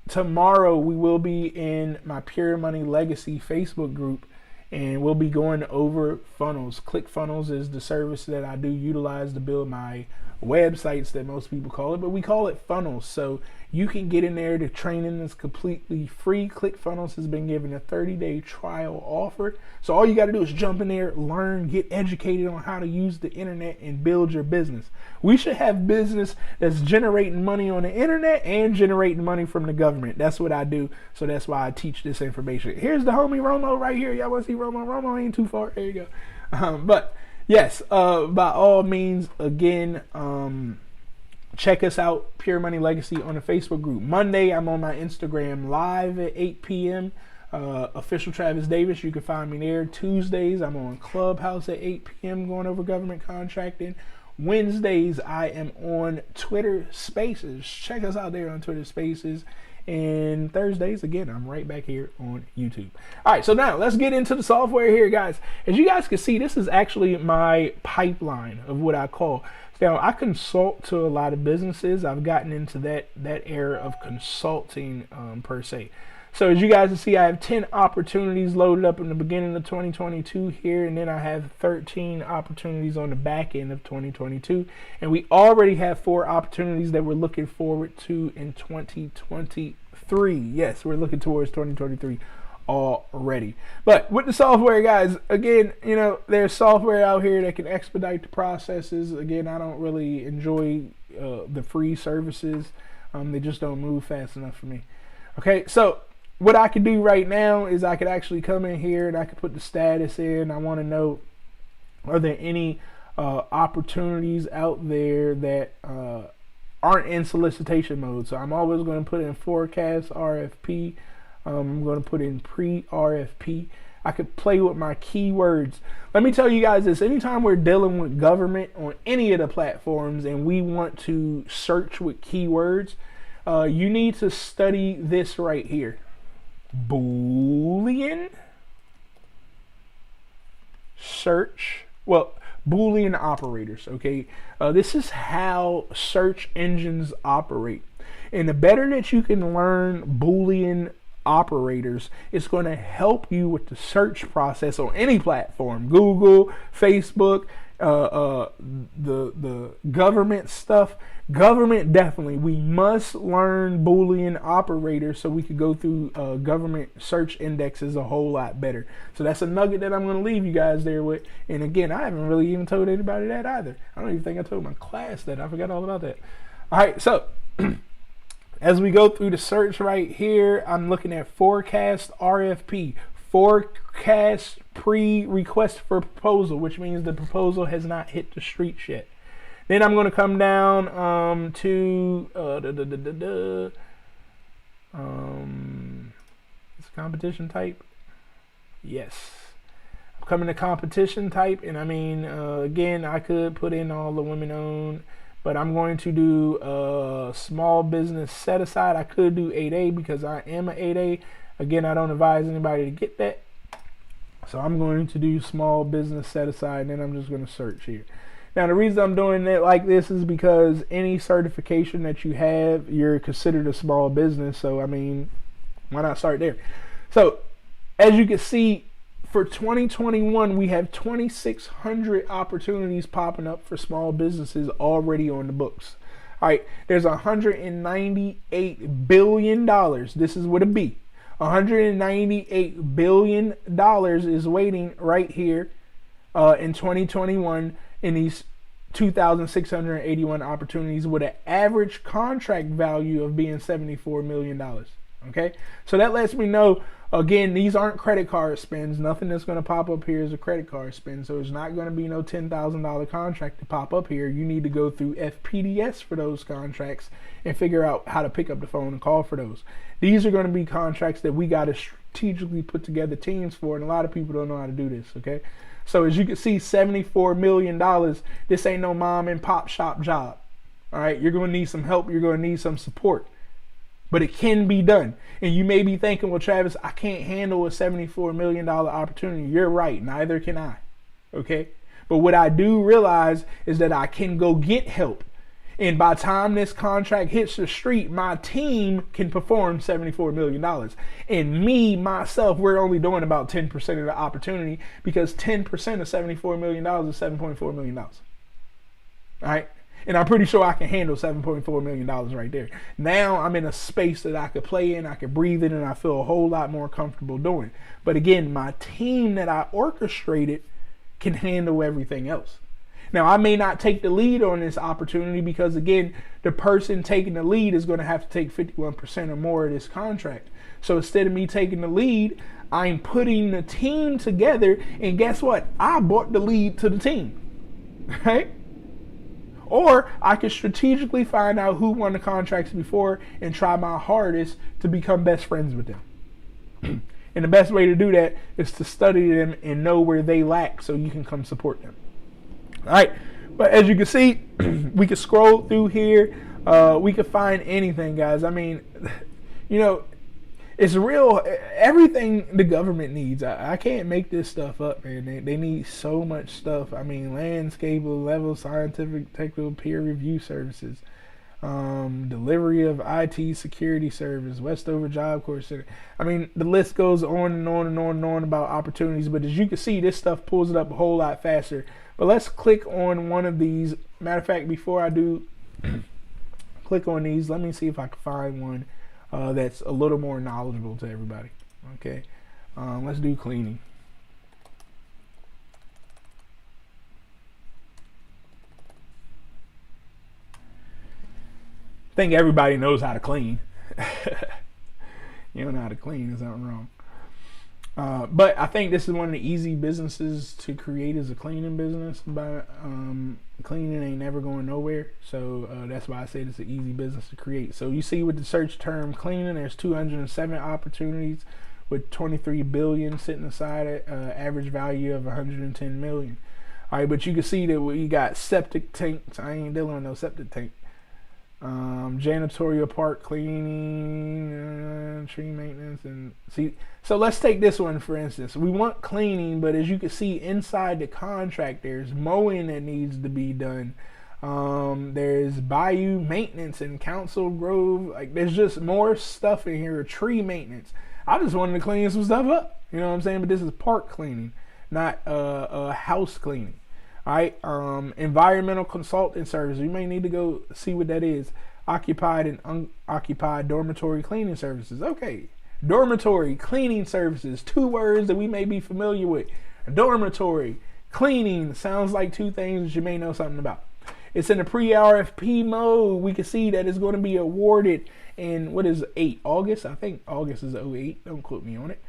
tomorrow we will be in my Pure Money Legacy Facebook group, and we'll be going over funnels. ClickFunnels is the service that I do utilize to build my websites, that most people call it, but we call it funnels. So you can get in there. The training is completely free. ClickFunnels has been given a 30-day trial offer. So all you got to do is jump in there, learn, get educated on how to use the internet and build your business. We should have business that's generating money on the internet and generating money from the government. That's what I do. So that's why I teach this information. Here's the homie Romo right here. Y'all want to see Romo? Romo ain't too far. There you go. But yes, by all means, again, check us out, Pure Money Legacy, on the Facebook group. Monday, I'm on my Instagram live at 8 p.m. Official Travis Davis, you can find me there. Tuesdays, I'm on Clubhouse at 8 p.m. going over government contracting. Wednesdays, I am on Twitter Spaces. Check us out there on Twitter Spaces. And Thursdays, again, I'm right back here on YouTube. All right, so now let's get into the software here, guys. As you guys can see, this is actually my pipeline of what I call. Now, I consult to a lot of businesses. I've gotten into that era of consulting per se. So as you guys can see, I have 10 opportunities loaded up in the beginning of 2022 here, and then I have 13 opportunities on the back end of 2022. And we already have 4 opportunities that we're looking forward to in 2023. Yes, we're looking towards 2023 already. But with the software, guys, again, you know, there's software out here that can expedite the processes. Again, I don't really enjoy the free services. They just don't move fast enough for me. Okay, so what I could do right now is I could actually come in here and I could put the status in. I want to know, are there any opportunities out there that aren't in solicitation mode? So I'm always going to put in forecast RFP. I'm going to put in pre-RFP. I could play with my keywords. Let me tell you guys this. Anytime we're dealing with government on any of the platforms and we want to search with keywords, you need to study this right here. Boolean search, well, Boolean operators, okay? This is how search engines operate. And the better that you can learn Boolean operators, it's going to help you with the search process on any platform, Google, Facebook, the government stuff. Government, definitely, we must learn Boolean operators so we could go through government search indexes a whole lot better. So that's a nugget that I'm going to leave you guys there with. And again, I haven't really even told anybody that either. I don't even think I told my class that. I forgot all about that. All right, so as we go through the search right here, I'm looking at forecast RFP, forecast pre-request for proposal, which means the proposal has not hit the streets yet. Then I'm going to come down to it's competition type. Yes, I'm coming to competition type, and I mean, again, I could put in all the women owned, but I'm going to do small business set aside. I could do 8A because I am an 8A. Again, I don't advise anybody to get that. So I'm going to do small business set aside, and then I'm just going to search here. Now, the reason I'm doing it like this is because any certification that you have, you're considered a small business. So, I mean, why not start there? So, as you can see, for 2021, we have 2,600 opportunities popping up for small businesses already on the books. All right, there's $198 billion. This is with a B. $198 billion is waiting right here in 2021 in these 2,681 opportunities with an average contract value of being $74 million. Okay, so that lets me know, again, these aren't credit card spends. Nothing that's going to pop up here is a credit card spend. So it's not going to be no $10,000 contract to pop up here. You need to go through FPDS for those contracts and figure out how to pick up the phone and call for those. These are going to be contracts that we got to strategically put together teams for, and a lot of people don't know how to do this, okay? So as you can see, $74 million, this ain't no mom and pop shop job, all right? You're going to need some help. You're going to need some support. But it can be done. And you may be thinking, well, Travis, I can't handle a $74 million opportunity. You're right. Neither can I. Okay? But what I do realize is that I can go get help. And by the time this contract hits the street, my team can perform $74 million. And me, myself, we're only doing about 10% of the opportunity because 10% of $74 million is $7.4 million. All right? And I'm pretty sure I can handle $7.4 million right there. Now I'm in a space that I could play in, I could breathe in, and I feel a whole lot more comfortable doing. But again, my team that I orchestrated can handle everything else. Now, I may not take the lead on this opportunity because, again, the person taking the lead is going to have to take 51% or more of this contract. So instead of me taking the lead, I'm putting the team together, and guess what? I brought the lead to the team, right? Or I could strategically find out who won the contracts before and try my hardest to become best friends with them. And the best way to do that is to study them and know where they lack so you can come support them. All right, but as you can see, we can scroll through here. We can find anything, guys. I mean, you know, it's real. Everything the government needs. I can't make this stuff up, man. They need so much stuff. I mean, landscape level, scientific, technical, peer review services, delivery of IT security service, Westover Job Corps Center. I mean, the list goes on and on and on and on about opportunities. But as you can see, this stuff pulls it up a whole lot faster. But let's click on one of these. Matter of fact, before I do click on these, let me see if I can find one that's a little more knowledgeable to everybody. Okay, let's do cleaning. I think everybody knows how to clean. You don't know how to clean, there's something wrong. But I think this is one of the easy businesses to create as a cleaning business. But cleaning ain't never going nowhere, so that's why I say it's an easy business to create. So you see with the search term cleaning, there's 207 opportunities with 23 billion sitting aside at average value of 110 million. All right, but you can see that we got septic tanks. I ain't dealing with no septic tank. Janitorial, park cleaning, tree maintenance, and see. So let's take this one for instance. We want cleaning, but as you can see inside the contract, there's mowing that needs to be done. There's bayou maintenance and Council Grove. Like there's just more stuff in here. Tree maintenance. I just wanted to clean some stuff up. You know what I'm saying? But this is park cleaning, not house cleaning. All right, environmental consulting service. You may need to go see what that is. Occupied and unoccupied dormitory cleaning services. Okay, dormitory cleaning services. Two words that we may be familiar with. Dormitory cleaning sounds like two things that you may know something about. It's in the pre-RFP mode. We can see that it's going to be awarded in what is 8 August. I think August is 08. Don't quote me on it.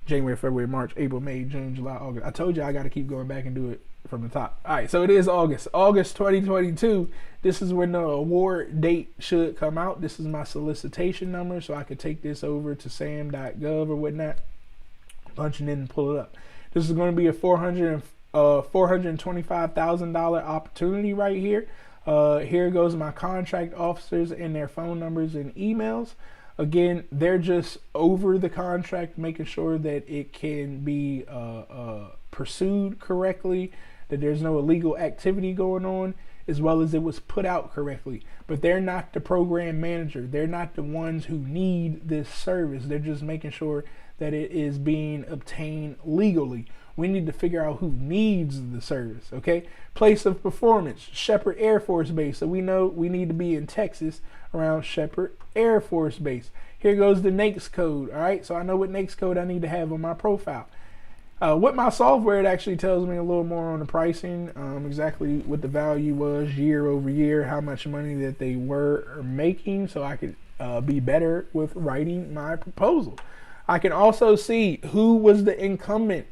January, February, March, April, May, June, July, August. I told you I got to keep going back and do it from the top. All right, so it is August 2022. This is when the award date should come out. This is my solicitation number, so I could take this over to sam.gov or whatnot, punch it in and pull it up. This is going to be a $425,000 opportunity right here. Here goes my contract officers and their phone numbers and emails. Again, they're just over the contract, making sure that it can be pursued correctly, that there's no illegal activity going on, as well as it was put out correctly. But they're not the program manager. They're not the ones who need this service. They're just making sure that it is being obtained legally. We need to figure out who needs the service, okay? Place of performance, Shepherd Air Force Base. So we know we need to be in Texas around Shepherd Air Force Base. Here goes the NAICS code, all right? So I know what NAICS code I need to have on my profile. With my software, it actually tells me a little more on the pricing, exactly what the value was year over year, how much money that they were making, so I could be better with writing my proposal. I can also see who was the incumbent.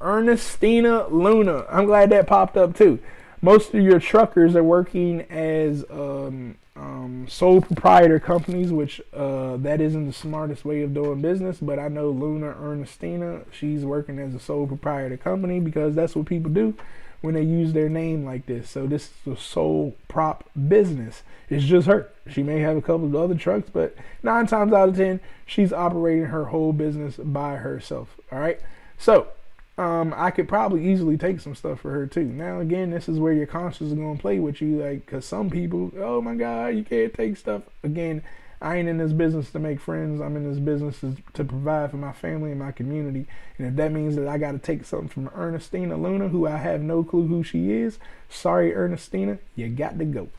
Ernestina Luna. I'm glad that popped up too. Most of your truckers are working as sole proprietor companies, which that isn't the smartest way of doing business, but I know Luna Ernestina, she's working as a sole proprietor company because that's what people do when they use their name like this. So this is a sole prop business. It's just her. She may have a couple of other trucks, but 9 times out of 10, she's operating her whole business by herself. All right. So I could probably easily take some stuff for her too. Now again, this is where your conscience is going to play with you, like, because some people, oh my God, you can't take stuff. Again, I ain't in this business to make friends. I'm in this business to provide for my family and my community. And if that means that I got to take something from Ernestina Luna, who I have no clue who she is, sorry Ernestina, you got to go.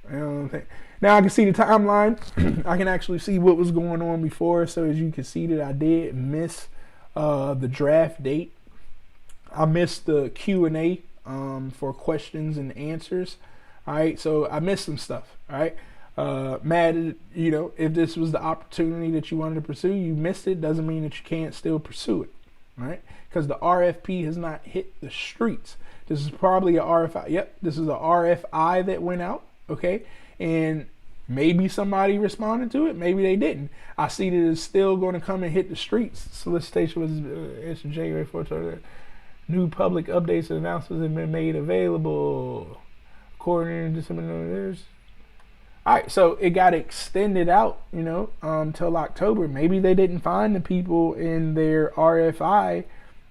You know what I'm saying? Now I can see the timeline. I can actually see what was going on before. So as you can see that I did miss the draft date. I missed the Q&A for questions and answers. All right, so I missed some stuff. All right, mad, you know, if this was the opportunity that you wanted to pursue, you missed it, doesn't mean that you can't still pursue it. All right, because the RFP has not hit the streets. This is probably a RFI. Yep, this is a RFI that went out. Okay, and maybe somebody responded to it, maybe they didn't. I see that it's still going to come and hit the streets. Solicitation was issued January 4th. New public updates and announcements have been made available. According to some of those, All right, so it got extended out, till October. Maybe they didn't find the people in their RFI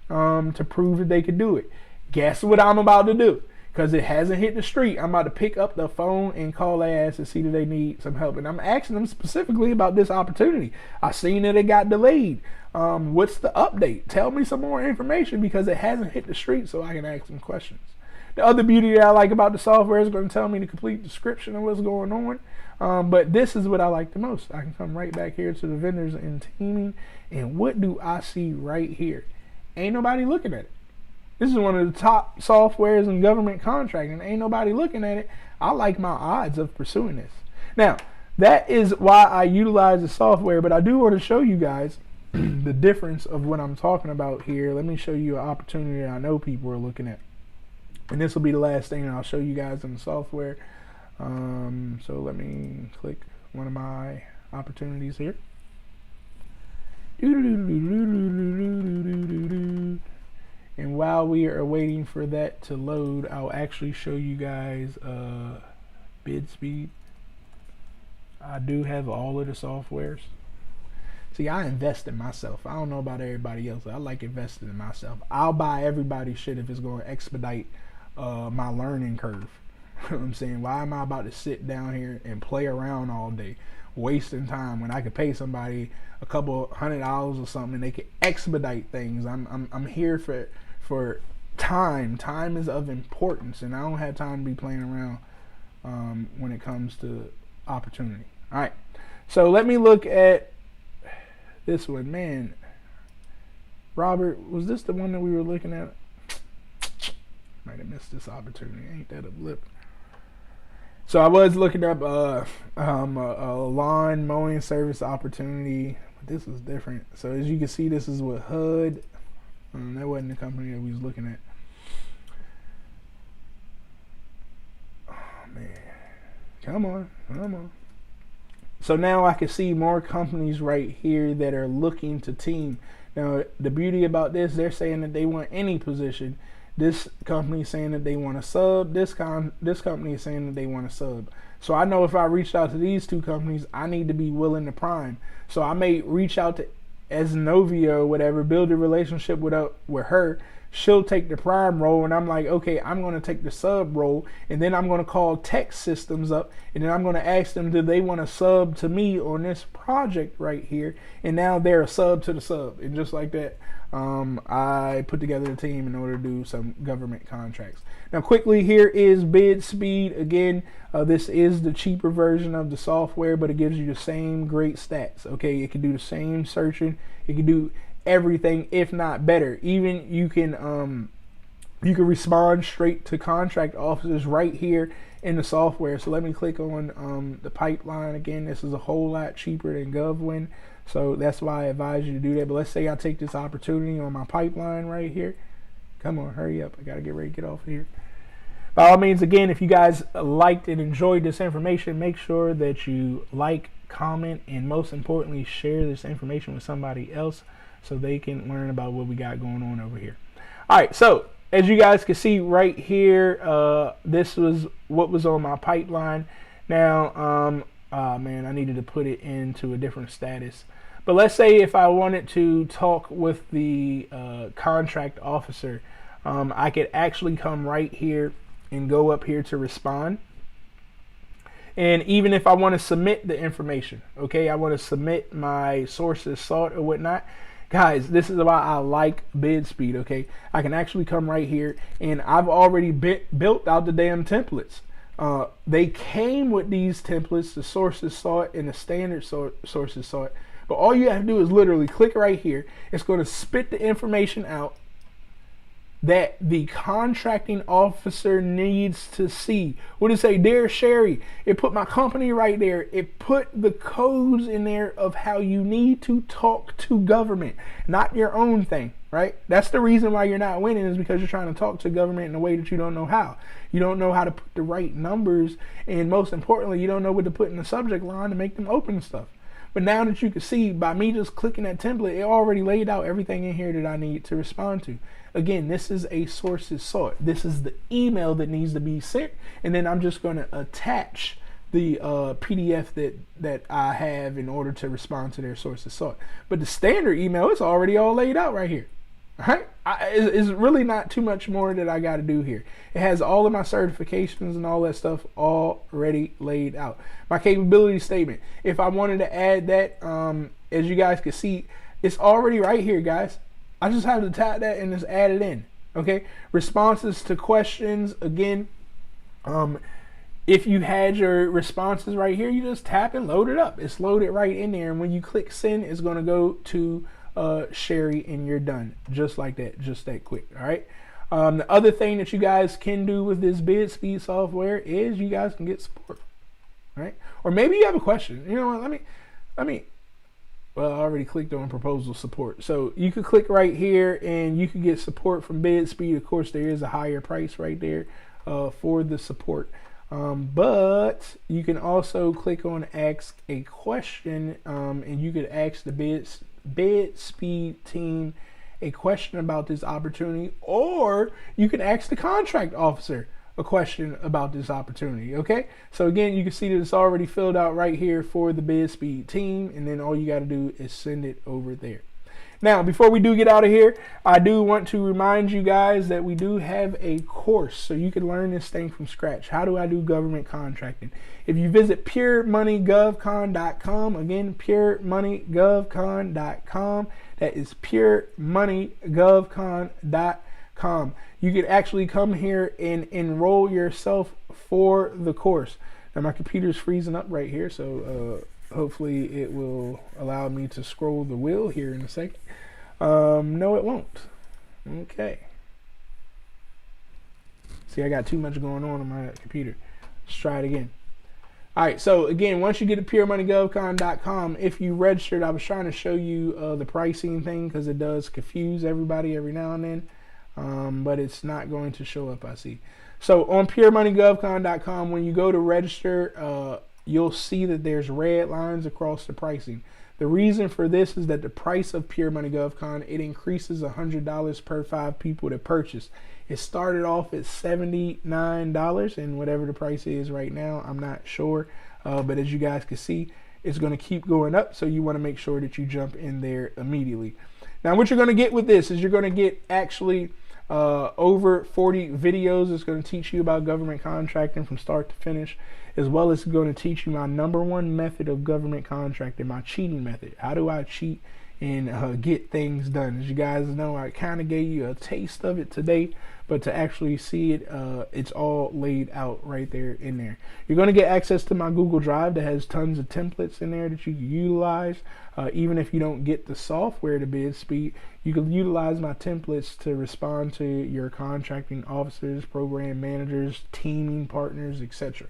to prove that they could do it. Guess what I'm about to do? Because it hasn't hit the street, I'm about to pick up the phone and call their ass to see that they need some help. And I'm asking them specifically about this opportunity. I seen that it got delayed. What's the update? Tell me some more information, because it hasn't hit the street, so I can ask some questions. The other beauty that I like about the software is going to tell me the complete description of what's going on. But this is what I like the most. I can come right back here to the vendors and teaming. And what do I see right here? Ain't nobody looking at it. This is one of the top softwares in government contracting. Ain't nobody looking at it. I like my odds of pursuing this. Now, that is why I utilize the software, but I do want to show you guys the difference of what I'm talking about here. Let me show you an opportunity that I know people are looking at. And this will be the last thing that I'll show you guys in the software. So let me click one of my opportunities here. And while we are waiting for that to load, I'll actually show you guys bid speed. I do have all of the softwares. See, I invest in myself. I don't know about everybody else. I like investing in myself. I'll buy everybody's shit if it's going to expedite my learning curve. You know what I'm saying? Why am I about to sit down here and play around all day, wasting time, when I could pay somebody a couple $100 or something and they could expedite things? I'm here for time. Time is of importance, and I don't have time to be playing around when it comes to opportunity. All right, so let me look at this one. Man, Robert, was this the one that we were looking at? Might have missed this opportunity. Ain't that a blip? So I was looking up a lawn mowing service opportunity, but this was different. So as you can see, this is with HUD. That wasn't the company that we was looking at. Oh man, come on. So now I can see more companies right here that are looking to team. Now the beauty about this, they're saying that they want any position. This company is saying that they want a sub. This company is saying that they want a sub. So I know if I reached out to these two companies, I need to be willing to prime. So I may reach out to Esnovia or whatever, build a relationship with her. She'll take the prime role, and I'm like, okay, I'm going to take the sub role, and then I'm going to call tech systems up, and then I'm going to ask them, do they want to sub to me on this project right here? And now they're a sub to the sub, and just like that, I put together a team in order to do some government contracts. Now quickly, here is bid speed. Again, this is the cheaper version of the software, but it gives you the same great stats. Okay, it can do the same searching, it can do everything, if not better. Even you can respond straight to contract officers right here in the software. So let me click on the pipeline again. This is a whole lot cheaper than GovWin, so that's why I advise you to do that. But let's say I take this opportunity on my pipeline right here. Come on, hurry up, I gotta get ready to get off of here. By all means, again, if you guys liked and enjoyed this information, make sure that you like, comment, and most importantly, share this information with somebody else so they can learn about what we got going on over here. All right, so as you guys can see right here, this was what was on my pipeline. Now, man, I needed to put it into a different status. But let's say if I wanted to talk with the contract officer, I could actually come right here and go up here to respond. And even if I want to submit the information, okay, I want to submit my sources sought or whatnot, guys, this is why I like bid speed. Okay, I can actually come right here, and I've already built out the damn templates. They came with these templates, the sources sought and the standard sources sought. But all you have to do is literally click right here. It's going to spit the information out that the contracting officer needs to see. What did it say? Dear Sherry, it put my company right there. It put the codes in there of how you need to talk to government, not your own thing, right? That's the reason why you're not winning, is because you're trying to talk to government in a way that you don't know how. You don't know how to put the right numbers, and most importantly, you don't know what to put in the subject line to make them open stuff. But now that you can see, by me just clicking that template, it already laid out everything in here that I need to respond to. Again, this is a sources sought. This is the email that needs to be sent, and then I'm just going to attach the PDF that I have in order to respond to their sources sought. But the standard email, it's already all laid out right here. All right, it's really not too much more that I got to do here. It has all of my certifications and all that stuff already laid out. My capability statement, if I wanted to add that, as you guys can see, it's already right here, guys. I just have to tap that and just add it in. Okay, responses to questions. Again, if you had your responses right here, you just tap and load it up. It's loaded right in there, and when you click send, it's going to go to Sherry, and you're done, just like that, just that quick. All right. The other thing that you guys can do with this bid speed software is you guys can get support. All right, or maybe you have a question. You know what? Let me. Well, I already clicked on proposal support, so you could click right here and you could get support from bid speed. Of course, there is a higher price right there for the support. But you can also click on ask a question, and you could ask the bid speed team a question about this opportunity, or you can ask the contract officer a question about this opportunity. Okay, so again, you can see that it's already filled out right here for the bid speed team, and then all you got to do is send it over there. Now, before we do get out of here, I do want to remind you guys that we do have a course so you can learn this thing from scratch. How do I do government contracting? If you visit puremoneygovcon.com, again, puremoneygovcon.com, that is puremoneygovcon.com. You can actually come here and enroll yourself for the course. Now, my computer's freezing up right here, so hopefully it will allow me to scroll the wheel here in a second. No, it won't. Okay. See, I got too much going on my computer. Let's try it again. All right, so again, once you get to puremoneygovcon.com, if you registered, I was trying to show you the pricing thing because it does confuse everybody every now and then, but it's not going to show up, I see. So on puremoneygovcon.com, when you go to register, you'll see that there's red lines across the pricing. The reason for this is that the price of Pure Money GovCon, it increases $100 per 5 people that purchase. It started off at $79, and whatever the price is right now, I'm not sure. But as you guys can see, it's going to keep going up, so you want to make sure that you jump in there immediately. Now, what you're going to get with this is you're going to get actually over 40 videos. It's going to teach you about government contracting from start to finish, as well as going to teach you my #1 method of government contracting, my cheating method. How do I cheat and get things done? As you guys know, I kind of gave you a taste of it today, but to actually see it, it's all laid out right there in there. You're going to get access to my Google Drive that has tons of templates in there that you can utilize. Even if you don't get the software to bid speed, you can utilize my templates to respond to your contracting officers, program managers, teaming partners, etc.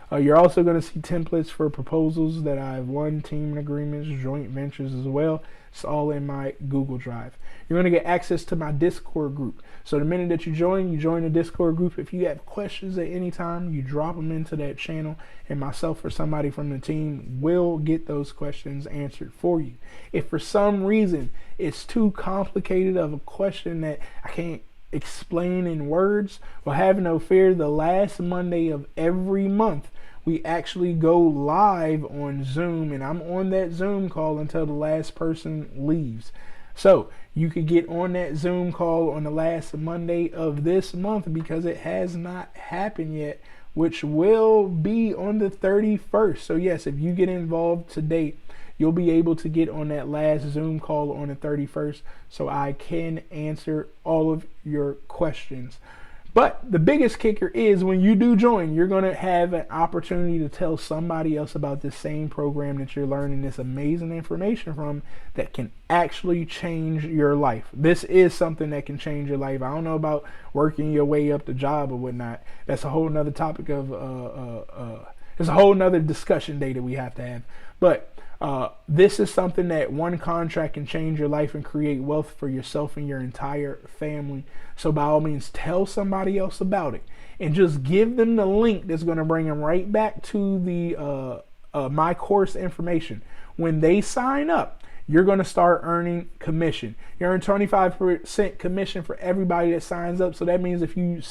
You're also going to see templates for proposals that I've won, teaming agreements, joint ventures as well. It's all in my Google Drive. You're going to get access to my Discord group. So the minute that you join the Discord group. If you have questions at any time, you drop them into that channel, and myself or somebody from the team will get those questions answered for you. If for some reason it's too complicated of a question that I can't explain in words, well, have no fear. The last Monday of every month, we actually go live on Zoom, and I'm on that Zoom call until the last person leaves. So you could get on that Zoom call on the last Monday of this month, because it has not happened yet, which will be on the 31st. So yes, if you get involved today, you'll be able to get on that last Zoom call on the 31st, so I can answer all of your questions. But the biggest kicker is when you do join, you're going to have an opportunity to tell somebody else about this same program that you're learning this amazing information from, that can actually change your life. This is something that can change your life. I don't know about working your way up the job or whatnot. That's a whole nother topic of, it's a whole nother discussion day that we have to have. But this is something that one contract can change your life and create wealth for yourself and your entire family. So by all means, tell somebody else about it, and just give them the link that's going to bring them right back to the my course information. When they sign up, you're going to start earning commission. You earn 25% commission for everybody that signs up. So that means if you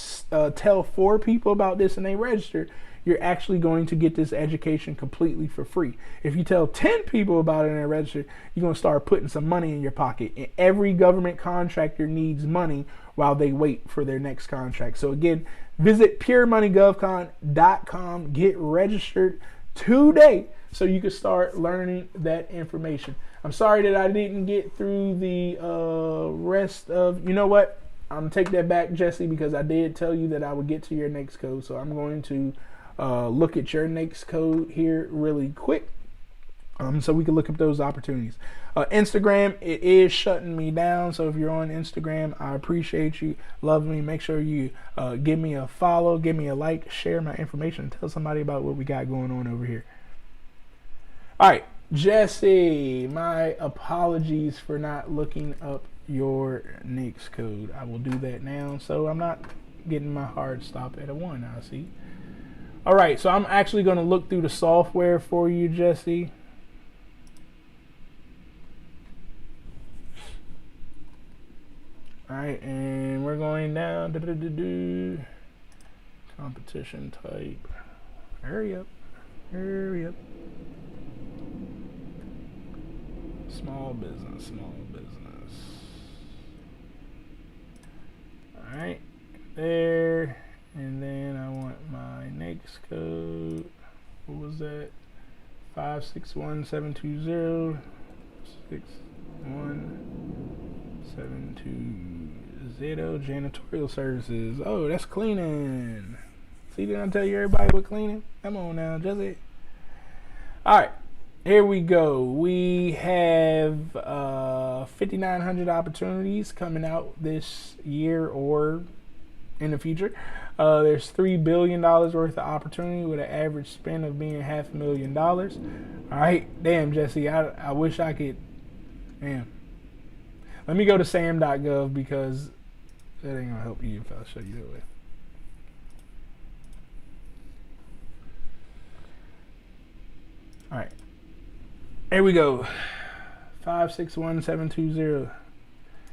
tell 4 people about this and they register, you're actually going to get this education completely for free. If you tell 10 people about it and register, you're going to start putting some money in your pocket. And every government contractor needs money while they wait for their next contract. So again, visit puremoneygovcon.com, get registered today so you can start learning that information. I'm sorry that I didn't get through the rest of, you know what? I'm going to take that back, Jesse, because I did tell you that I would get to your NAICS code. So I'm going to look at your NAICS code here really quick so we can look up those opportunities. Instagram, it is shutting me down. So if you're on Instagram, I appreciate you. Love me. Make sure you give me a follow, give me a like, share my information, tell somebody about what we got going on over here. All right, Jesse, my apologies for not looking up your NAICS code. I will do that now, so I'm not getting my hard stop at a 1, I see. All right, so I'm actually going to look through the software for you, Jesse. All right, and we're going down. Competition type. Hurry up. Hurry up. Small business, small business. All right, there. And then I want my NAICS code. What was that? 561720 61720 janitorial services. Oh, that's cleaning. See, didn't I tell you everybody what cleaning? Come on now, Jesse. All right. Here we go. We have 5,900 opportunities coming out this year or in the future. There's $3 billion worth of opportunity with an average spend of being $500,000. All right, damn, Jesse, I wish I could. Damn. Let me go to sam.gov because that ain't gonna help you if I show you that way. All right. Here we go. 561720.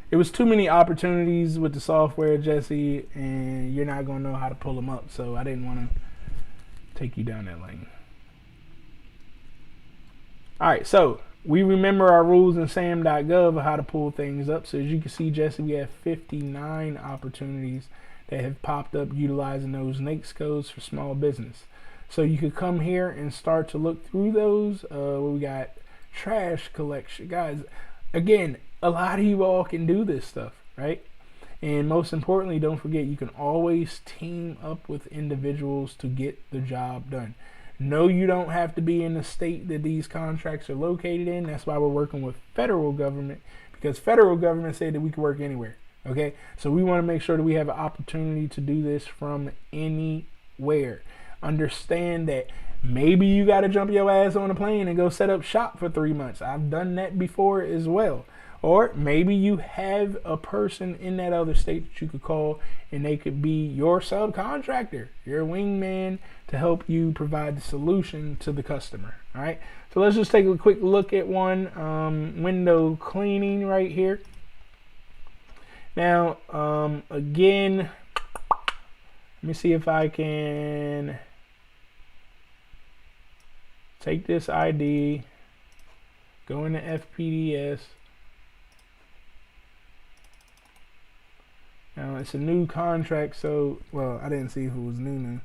It was too many opportunities with the software, Jesse, and you're not going to know how to pull them up, so I didn't want to take you down that lane. All right, so we remember our rules in sam.gov of how to pull things up. So as you can see, Jesse, we have 59 opportunities that have popped up utilizing those NAICS codes for small business. So you could come here and start to look through those. We got trash collection. Guys, again, a lot of you all can do this stuff, right? And most importantly, don't forget, you can always team up with individuals to get the job done. No, you don't have to be in the state that these contracts are located in. That's why we're working with federal government, because federal government said that we can work anywhere. Okay, so we want to make sure that we have an opportunity to do this from anywhere. Understand that maybe you got to jump your ass on a plane and go set up shop for 3 months. I've done that before as well. Or maybe you have a person in that other state that you could call and they could be your subcontractor, your wingman, to help you provide the solution to the customer. All right, so let's just take a quick look at one. Window cleaning right here. Now, again, let me see if I can take this ID, go into FPDS. Now it's a new contract, so, well, I didn't see if it was new.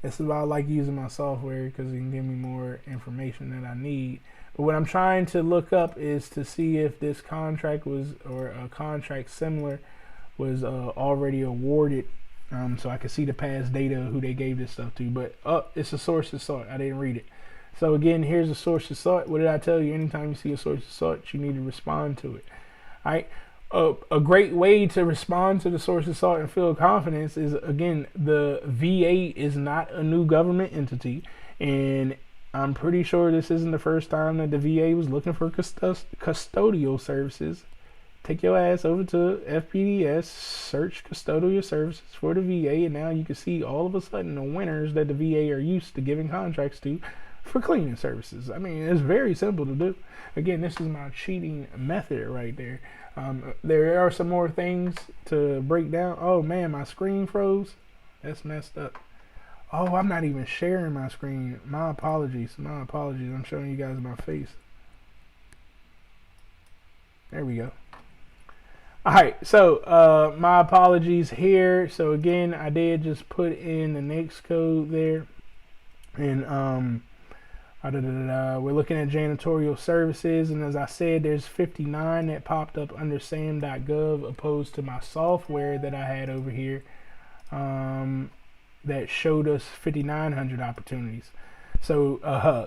That's why I like using my software, because it can give me more information that I need. But what I'm trying to look up is to see if this contract was, or a contract similar was already awarded, so I can see the past data of who they gave this stuff to. But it's a source of sort. I didn't read it. So again, here's a source of sort. What did I tell you? Anytime you see a source of sort, you need to respond to it. All right. A great way to respond to the source of salt and feel confidence is, again, the VA is not a new government entity, and I'm pretty sure this isn't the first time that the VA was looking for custodial services. Take your ass over to FPDS, search custodial services for the VA, and now you can see all of a sudden the winners that the VA are used to giving contracts to for cleaning services. I mean, it's very simple to do. Again, this is my cheating method right there. There are some more things to break down. Oh man, my screen froze. That's messed up. Oh, I'm not even sharing my screen. My apologies. My apologies. I'm showing you guys my face. There we go. All right, so my apologies here. So again, I did just put in the NAICS code there, and we're looking at janitorial services, and as I said, there's 59 that popped up under sam.gov opposed to my software that I had over here that showed us 5,900 opportunities. So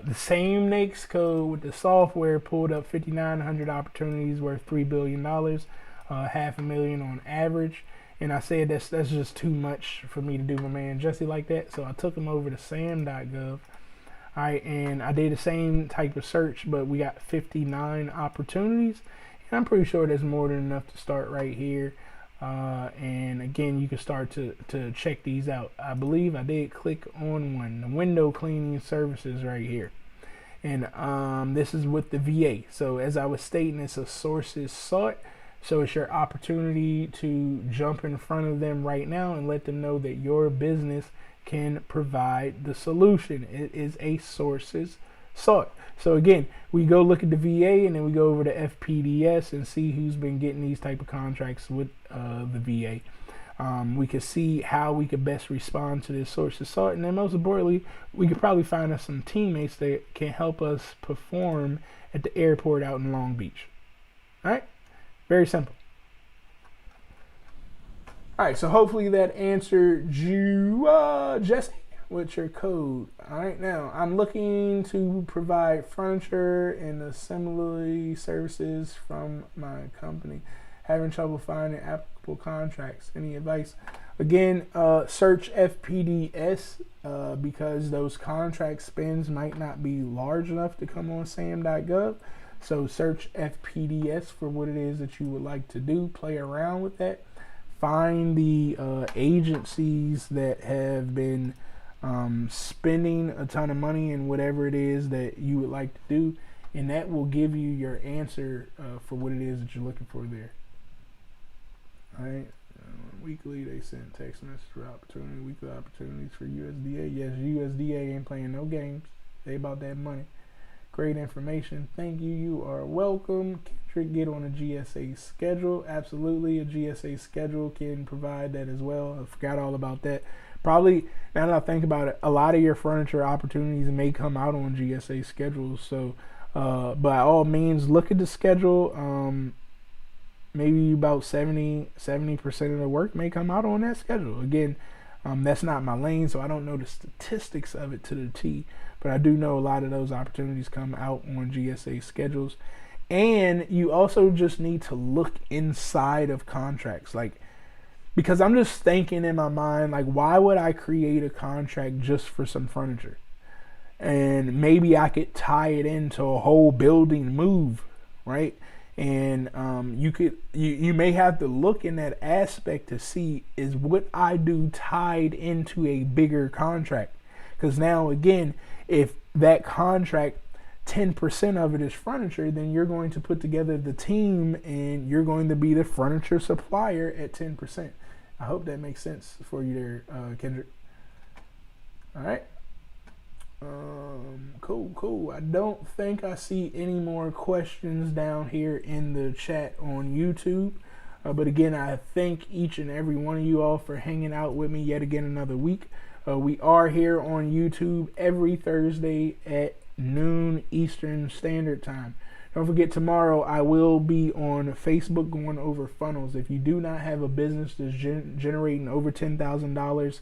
the same NAICS code with the software pulled up 5,900 opportunities worth $3 billion, $500,000 on average. And I said that's just too much for me to do my man Jesse like that. So I took him over to sam.gov. All right, and I did the same type of search, but we got 59 opportunities. And I'm pretty sure there's more than enough to start right here. And again, you can start to check these out. I believe I did click on one, the window cleaning services right here. And this is with the VA. So as I was stating, it's a sources sought. So it's your opportunity to jump in front of them right now and let them know that your business can provide the solution. It is a sources sought. So again, we go look at the VA and then we go over to FPDS and see who's been getting these type of contracts with the VA. We could see how we could best respond to this sources sought, and then most importantly, we could probably find us some teammates that can help us perform at the airport out in Long Beach. All right, very simple. All right, so hopefully that answered you, Jesse, with your code. All right, now I'm looking to provide furniture and assembly services from my company. Having trouble finding applicable contracts. Any advice? Again, search FPDS because those contract spends might not be large enough to come on sam.gov. So search FPDS for what it is that you would like to do. Play around with that. Find the agencies that have been spending a ton of money in whatever it is that you would like to do, and that will give you your answer for what it is that you're looking for there. All right. Weekly, they sent text message for opportunity, weekly opportunities for USDA. Yes, USDA ain't playing no games. They about that money. Great information. Thank you. You are welcome. Kendrick, get on a GSA schedule. Absolutely. A GSA schedule can provide that as well. I forgot all about that. Probably, now that I think about it, a lot of your furniture opportunities may come out on GSA schedules. So, by all means, look at the schedule. Maybe about 70% of the work may come out on that schedule. Again, that's not my lane, so I don't know the statistics of it to the T. But I do know a lot of those opportunities come out on GSA schedules. And you also just need to look inside of contracts. Because I'm just thinking in my mind, why would I create a contract just for some furniture? And maybe I could tie it into a whole building move, right? And you may have to look in that aspect to see, is what I do tied into a bigger contract? Because now, again, if that contract, 10% of it is furniture, then you're going to put together the team and you're going to be the furniture supplier at 10%. I hope that makes sense for you there, Kendrick. All right. Cool. I don't think I see any more questions down here in the chat on YouTube. But again, I thank each and every one of you all for hanging out with me yet again another week. We are here on YouTube every Thursday at noon Eastern Standard Time. Don't forget, tomorrow I will be on Facebook going over funnels. If you do not have a business that's generating over $10,000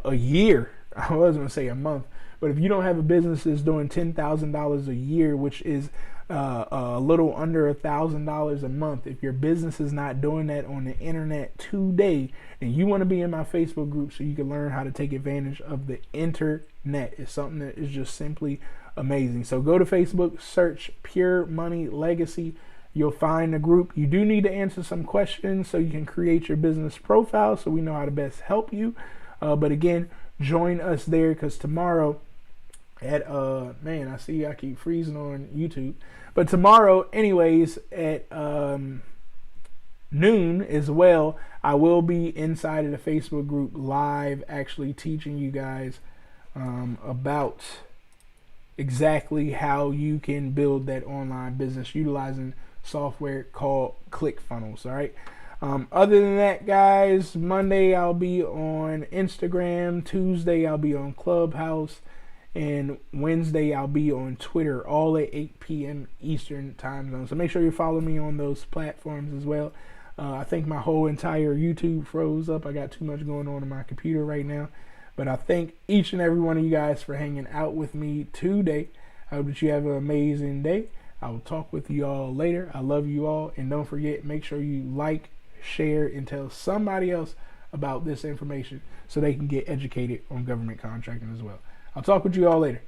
a year, I was going to say a month, but if you don't have a business that's doing $10,000 a year, which is a little under $1,000 a month, if your business is not doing that on the internet today, and you want to be in my Facebook group so you can learn how to take advantage of the internet, it's something that is just simply amazing. So go to Facebook, search Pure Money Legacy. You'll find the group. You do need to answer some questions so you can create your business profile so we know how to best help you. But again, join us there, because tomorrow at I see I keep freezing on YouTube, but tomorrow anyways at noon as well, I will be inside of the Facebook group live, actually teaching you guys about exactly how you can build that online business utilizing software called ClickFunnels. All right. Other than that, guys, Monday I'll be on Instagram, Tuesday I'll be on Clubhouse, and Wednesday I'll be on Twitter, all at 8 p.m. Eastern time zone. So make sure you follow me on those platforms as well. I think my whole entire YouTube froze up. I got too much going on my computer right now. But I thank each and every one of you guys for hanging out with me today. I hope that you have an amazing day. I will talk with you all later. I love you all. And don't forget, make sure you like, share, and tell somebody else about this information so they can get educated on government contracting as well. I'll talk with you all later.